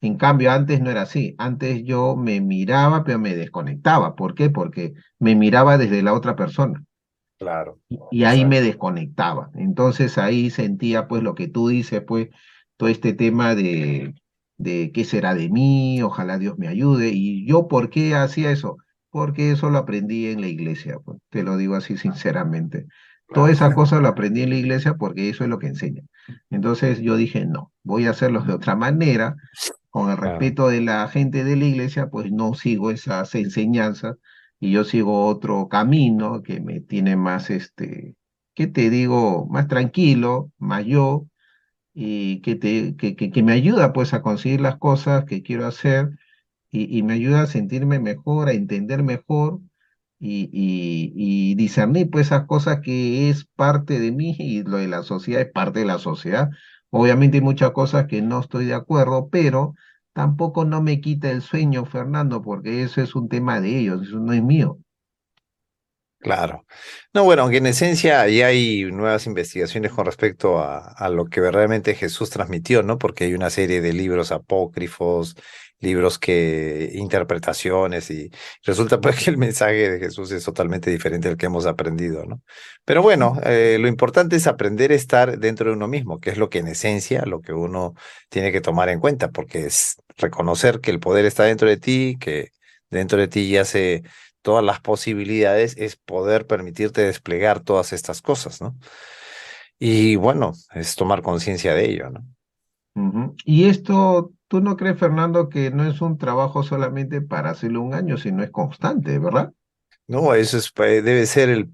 en cambio antes no era así. Antes yo me miraba, pero me desconectaba. ¿Por qué? Porque me miraba desde la otra persona. claro. Y ahí me Exacto. desconectaba. Entonces ahí sentía pues lo que tú dices, pues todo este tema de qué será de mí, ojalá Dios me ayude. ¿Y yo por qué hacía eso? Porque eso lo aprendí en la iglesia, pues, te lo digo así sinceramente. Toda Claro. esa cosa lo aprendí en la iglesia porque eso es lo que enseña. Entonces yo dije, no, voy a hacerlo de otra manera, con el Claro. respeto de la gente de la iglesia, pues no sigo esas enseñanzas y yo sigo otro camino que me tiene más, ¿qué te digo? Más tranquilo, más yo, y que me ayuda pues a conseguir las cosas que quiero hacer y me ayuda a sentirme mejor, a entender mejor y discernir pues esas cosas que es parte de mí y lo de la sociedad es parte de la sociedad. Obviamente hay muchas cosas que no estoy de acuerdo, pero tampoco no me quita el sueño, Fernando, porque eso es un tema de ellos, eso no es mío. Claro. No, bueno, aunque en esencia ya hay nuevas investigaciones con respecto a lo que verdaderamente Jesús transmitió, ¿no? Porque hay una serie de libros apócrifos, libros que, interpretaciones, y resulta pues que el mensaje de Jesús es totalmente diferente al que hemos aprendido, ¿no? Pero bueno, lo importante es aprender a estar dentro de uno mismo, que es lo que en esencia, lo que uno tiene que tomar en cuenta, porque es reconocer que el poder está dentro de ti, que dentro de ti yace todas las posibilidades, es poder permitirte desplegar todas estas cosas, ¿no? Y bueno, es tomar conciencia de ello, ¿no? Ujú. Y esto, ¿tú no crees, Fernando, que no es un trabajo solamente para hacerlo un año, sino es constante, ¿verdad? No, eso es, debe ser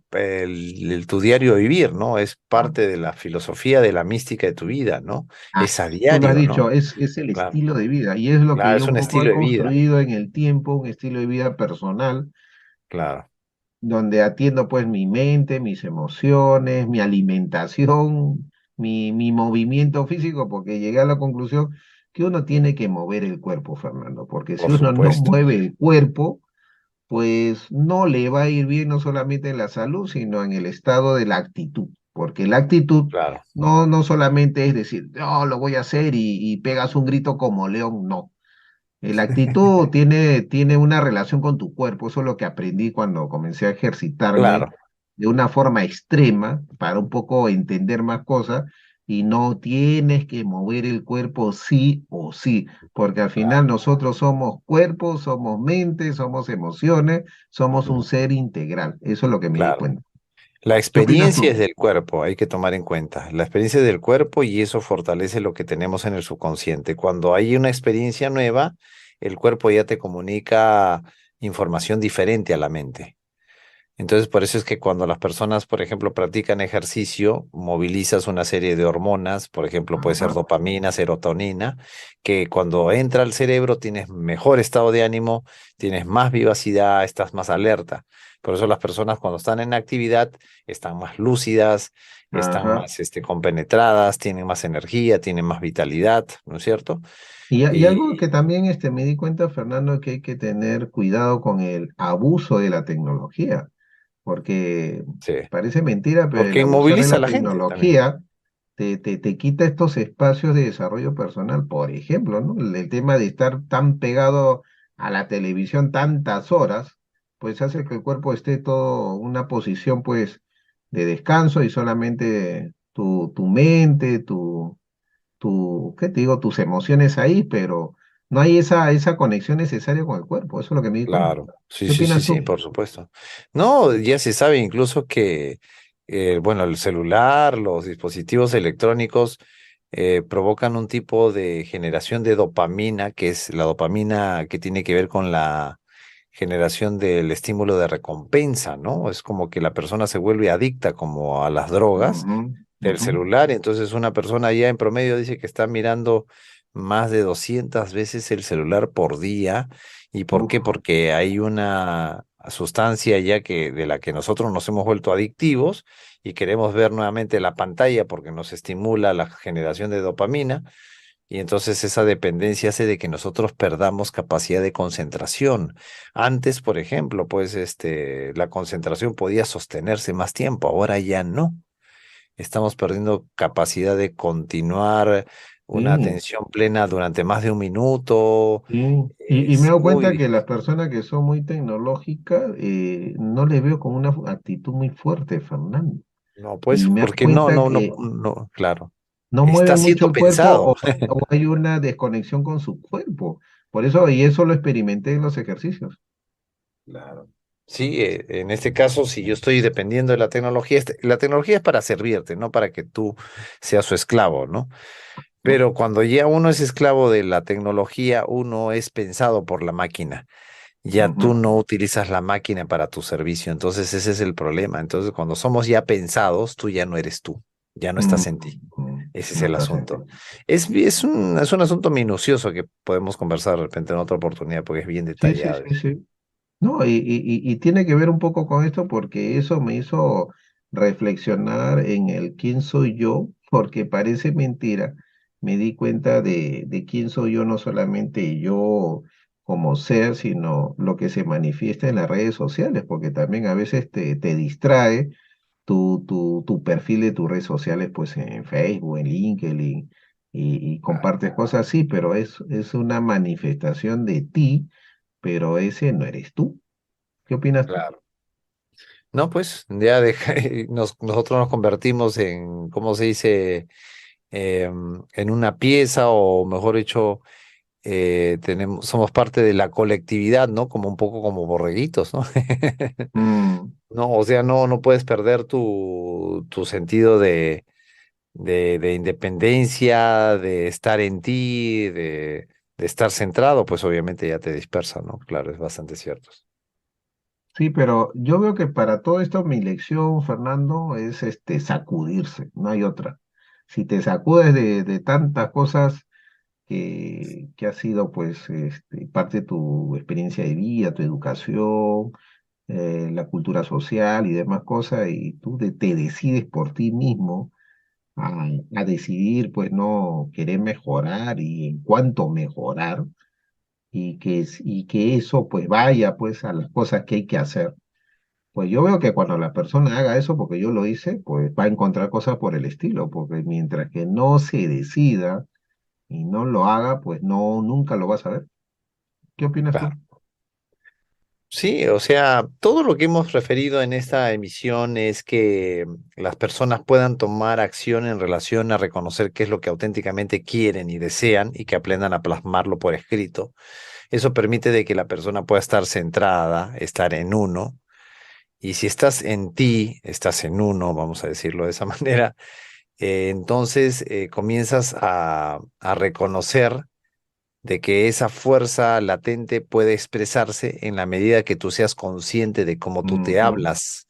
tu diario vivir, ¿no? Es parte de la filosofía, de la mística de tu vida, ¿no? Ah, Es a tú lo has diario, dicho, ¿no? es el Claro, estilo de vida y es lo que claro, yo es un un poco he estilo de vida, construido en el tiempo, un estilo de vida personal, claro, donde atiendo pues mi mente, mis emociones, mi alimentación, mi movimiento físico, porque llegué a la conclusión que uno tiene que mover el cuerpo, Fernando, porque si por uno no supuesto, mueve el cuerpo, pues no le va a ir bien no solamente en la salud, sino en el estado de la actitud, porque la actitud claro, no solamente es decir, no, lo voy a hacer y pegas un grito como león, no. La actitud tiene una relación con tu cuerpo, eso es lo que aprendí cuando comencé a ejercitarme claro, de una forma extrema para un poco entender más cosas y no tienes que mover el cuerpo sí o sí, porque al final claro, nosotros somos cuerpo, somos mente, somos emociones, somos un ujú, ser integral, eso es lo que me di claro. cuenta. La ¿Qué opinas experiencia es tú? del cuerpo, hay que tomar en cuenta. La experiencia es del cuerpo y eso fortalece lo que tenemos en el subconsciente. Cuando hay una experiencia nueva, el cuerpo ya te comunica información diferente a la mente. Entonces, por eso es que cuando las personas, por ejemplo, practican ejercicio, movilizas una serie de hormonas, por ejemplo, puede ser Ajá, dopamina, serotonina, que cuando entra al cerebro tienes mejor estado de ánimo, tienes más vivacidad, estás más alerta. Por eso las personas cuando están en actividad están más lúcidas, están ajá. más compenetradas, tienen más energía, tienen más vitalidad, ¿no es cierto? Y algo Y que también me di cuenta, Fernando, que hay que tener cuidado con el abuso de la tecnología, porque sí, parece mentira, pero el porque abusar de inmoviliza a la la gente también. tecnología te quita estos espacios de desarrollo personal. Por ejemplo, ¿no? El tema de estar tan pegado a la televisión tantas horas, pues hace que el cuerpo esté todo en una posición, pues, de descanso y solamente tu mente, ¿qué te digo? Tus emociones ahí, pero no hay esa conexión necesaria con el cuerpo, eso es lo que me di cuenta. Claro, sí, ¿Qué sí, sí, opinas sí, tú? por supuesto. No, ya se sabe incluso que, bueno, el celular, los dispositivos electrónicos provocan un tipo de generación de dopamina, que es la dopamina que tiene que ver con la generación del estímulo de recompensa, ¿no? Es como que la persona se vuelve adicta como a las drogas Ujú, del ujú. celular, y entonces una persona ya en promedio dice que está mirando más de 200 veces el celular por día. ¿Y por Uf, qué? Porque hay una sustancia ya que de la que nosotros nos hemos vuelto adictivos y queremos ver nuevamente la pantalla porque nos estimula la generación de dopamina, y entonces esa dependencia hace de que nosotros perdamos capacidad de concentración. Antes, por ejemplo, pues la concentración podía sostenerse más tiempo, ahora ya no. Estamos perdiendo capacidad de continuar una sí, atención plena durante más de un minuto. sí. Y me he Es dado muy cuenta que las difícil. personas que son muy tecnológicas, no les veo con una actitud muy fuerte, Fernando. No, Y pues, me he dado porque cuenta que no, claro. no Está mueven mucho siendo el cuerpo pensado. o hay una desconexión con su cuerpo. Por eso, y eso lo experimenté en los ejercicios. Claro. Sí, en este caso, si yo estoy dependiendo de la tecnología, la tecnología es para servirte, no para que tú seas su esclavo, ¿no? ¿No? Pero cuando ya uno es esclavo de la tecnología, uno es pensado por la máquina. Ya Ujú, tú no utilizas la máquina para tu servicio. Entonces ese es el problema. Entonces cuando somos ya pensados, tú ya no eres tú, ya no estás en ti. Ese es no el está asunto. sentido. Es un asunto minucioso que podemos conversar de repente en otra oportunidad porque es bien Sí, sí, detallado. sí, sí. No, y tiene que ver un poco con esto porque eso me hizo reflexionar en el quién soy yo, porque parece mentira. Me di cuenta de quién soy yo, no solamente yo como ser, sino lo que se manifiesta en las redes sociales, porque también a veces te distrae tu perfil de tus redes sociales, pues en Facebook, en LinkedIn, y Claro, compartes cosas así, pero es una manifestación de ti, pero ese no eres tú. ¿Qué opinas tú? claro. No, pues ya nosotros nos convertimos en, ¿cómo se dice? En una pieza, o mejor dicho, somos parte de la colectividad, ¿no? Como un poco como borreguitos, ¿no? Mm, No, o sea, no puedes perder tu sentido de independencia, de estar en ti, de estar centrado, pues obviamente ya te dispersa, ¿no? Claro, es bastante cierto. sí, pero yo veo que para todo esto mi lección, Fernando, es sacudirse, no hay otra. Si te sacudes de tantas cosas que ha sido pues parte de tu experiencia de vida, tu educación, la cultura social y demás cosas, y tú te decides por ti mismo a decidir, pues no querer mejorar y en cuanto mejorar, y que eso pues vaya pues a las cosas que hay que hacer. Pues yo veo que cuando la persona haga eso, porque yo lo hice, pues va a encontrar cosas por el estilo, porque mientras que no se decida y no lo haga, pues no, nunca lo vas a ver. ¿Qué opinas tú? Claro. Sí, o sea, todo lo que hemos referido en esta emisión es que las personas puedan tomar acción en relación a reconocer qué es lo que auténticamente quieren y desean, y que aprendan a plasmarlo por escrito. Eso permite de que la persona pueda estar centrada, estar en uno. Y si estás en ti, estás en uno, vamos a decirlo de esa manera, entonces comienzas a reconocer de que esa fuerza latente puede expresarse en la medida que tú seas consciente de cómo tú te Ujú, hablas.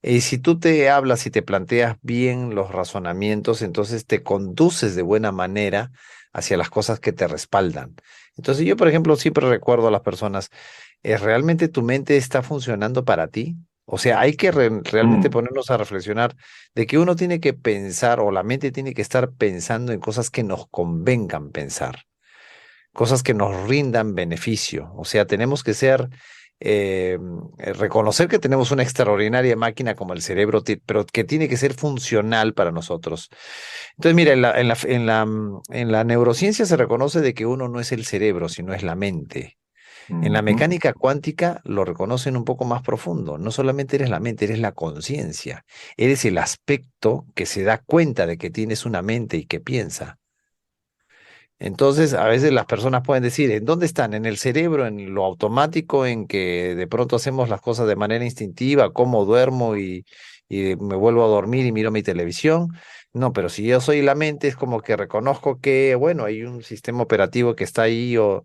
Y si tú te hablas y te planteas bien los razonamientos, entonces te conduces de buena manera hacia las cosas que te respaldan. Entonces yo, por ejemplo, siempre recuerdo a las personas, ¿realmente tu mente está funcionando para ti? O sea, hay que realmente mm, ponernos a reflexionar de que uno tiene que pensar, o la mente tiene que estar pensando en cosas que nos convengan pensar, cosas que nos rindan beneficio. O sea, tenemos que ser, reconocer que tenemos una extraordinaria máquina como el cerebro, pero que tiene que ser funcional para nosotros. Entonces, mira, en la neurociencia se reconoce de que uno no es el cerebro, sino es la mente. En la ujú. mecánica cuántica lo reconocen un poco más profundo. No solamente eres la mente, eres la conciencia. Eres el aspecto que se da cuenta de que tienes una mente y que piensa. Entonces, a veces las personas pueden decir, ¿en dónde están? ¿En el cerebro, en lo automático, en que de pronto hacemos las cosas de manera instintiva, como duermo y me vuelvo a dormir y miro mi televisión? No, pero si yo soy la mente, es como que reconozco que, bueno, hay un sistema operativo que está ahí o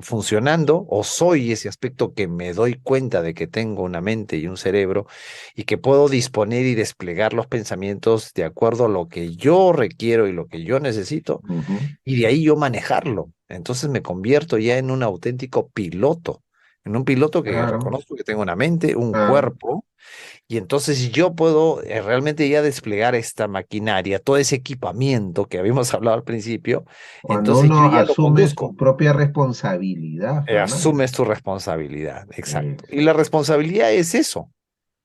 funcionando, o soy ese aspecto que me doy cuenta de que tengo una mente y un cerebro y que puedo disponer y desplegar los pensamientos de acuerdo a lo que yo requiero y lo que yo necesito Ujú. y de ahí yo manejarlo. Entonces me convierto ya en un auténtico piloto, en un piloto que Claro, reconozco que tengo una mente, un claro. cuerpo, y entonces yo puedo realmente ya desplegar esta maquinaria, todo ese equipamiento que habíamos hablado al principio, Cuando entonces yo uno ya lo asume su conduzco. propia responsabilidad, Fernando. Asumes tu responsabilidad, exacto. Y Eso. la responsabilidad es eso,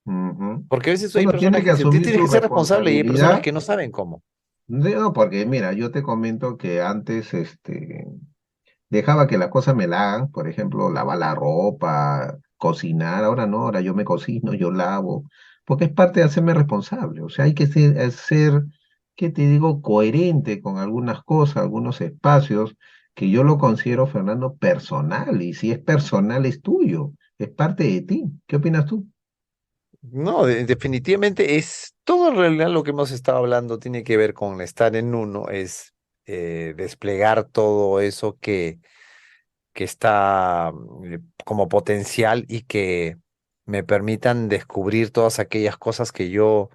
Ujú. porque a veces hay Uno personas tiene que que dicen, tú asumir tienes su que ser responsable y hay personas responsabilidad. que no saben cómo. No, porque mira, yo te comento que antes dejaba que las cosas me la hagan, por ejemplo, lavar la ropa, cocinar, ahora no, ahora yo me cocino, yo lavo, porque es parte de hacerme responsable, o sea, hay que ser, ¿qué te digo?, coherente con algunas cosas, algunos espacios que yo lo considero, Fernando, personal, y si es personal es tuyo, es parte de ti. ¿Qué opinas tú? No, definitivamente es todo en realidad lo que hemos estado hablando tiene que ver con estar en uno, es desplegar todo eso que está como potencial y que me permitan descubrir todas aquellas cosas que yo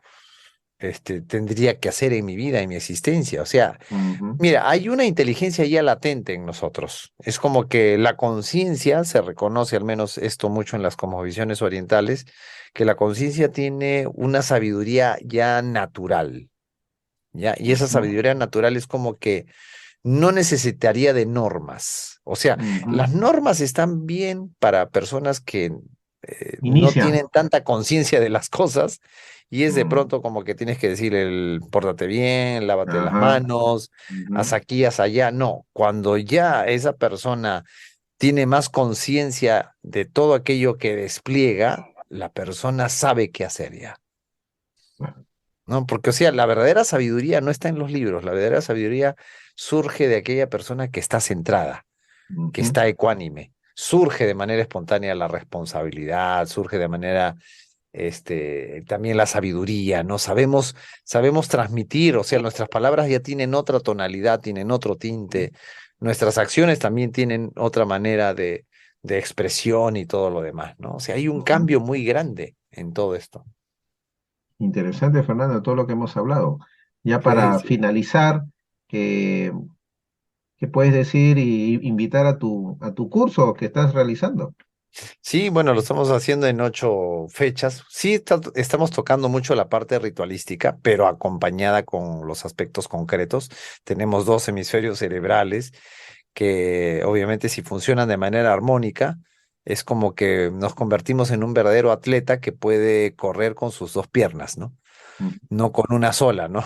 tendría que hacer en mi vida, en mi existencia. O sea, Ujú, mira, hay una inteligencia ya latente en nosotros. Es como que la conciencia, se reconoce al menos esto mucho en las cosmovisiones orientales, que la conciencia tiene una sabiduría ya natural, ¿ya? Y esa ujú, sabiduría natural es como que no necesitaría de normas. O sea, ujú. las normas están bien para personas que no Inicia. tienen tanta conciencia de las cosas y es de Mm, pronto como que tienes que decir el pórtate bien, lávate las ajá. manos, haz Ujú, aquí, haz allá. No, cuando ya esa persona tiene más conciencia de todo aquello que despliega, la persona sabe qué hacer ya. claro. ¿No? Porque, o sea, la verdadera sabiduría no está en los libros, la verdadera sabiduría surge de aquella persona que está centrada, que Ujú, está ecuánime, surge de manera espontánea la responsabilidad, surge de manera, también la sabiduría, ¿no? Sabemos transmitir, o sea, nuestras palabras ya tienen otra tonalidad, tienen otro tinte, nuestras acciones también tienen otra manera de expresión y todo lo demás, ¿no? O sea, hay un ujú. cambio muy grande en todo esto. Interesante, Fernando, todo lo que hemos hablado. Ya para Sí. finalizar, ¿qué, qué puedes decir y invitar a tu curso que estás realizando? Sí, bueno, lo estamos haciendo en 8 fechas. Sí, estamos tocando mucho la parte ritualística, pero acompañada con los aspectos concretos. Tenemos dos hemisferios cerebrales que obviamente si funcionan de manera armónica, es como que nos convertimos en un verdadero atleta que puede correr con sus dos piernas, ¿no? Mm, No con una sola, ¿no?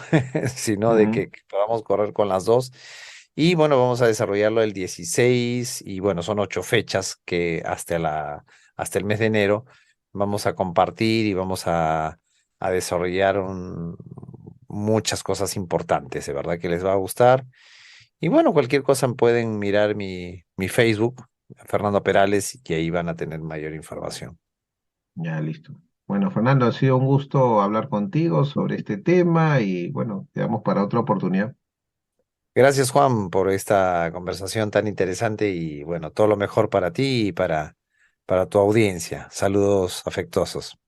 Sino de mm, que podamos correr con las dos. Y bueno, vamos a desarrollarlo el 16 y bueno, son 8 fechas que hasta el mes de enero vamos a compartir y vamos a desarrollar muchas cosas importantes, de verdad que les va a gustar. Y bueno, cualquier cosa pueden mirar mi Facebook, Fernando Perales, y ahí van a tener mayor información. ya, listo. Bueno, Fernando, ha sido un gusto hablar contigo sobre este tema y bueno, quedamos para otra oportunidad. Gracias, Juan, por esta conversación tan interesante y bueno, todo lo mejor para ti y para tu audiencia. Saludos afectuosos.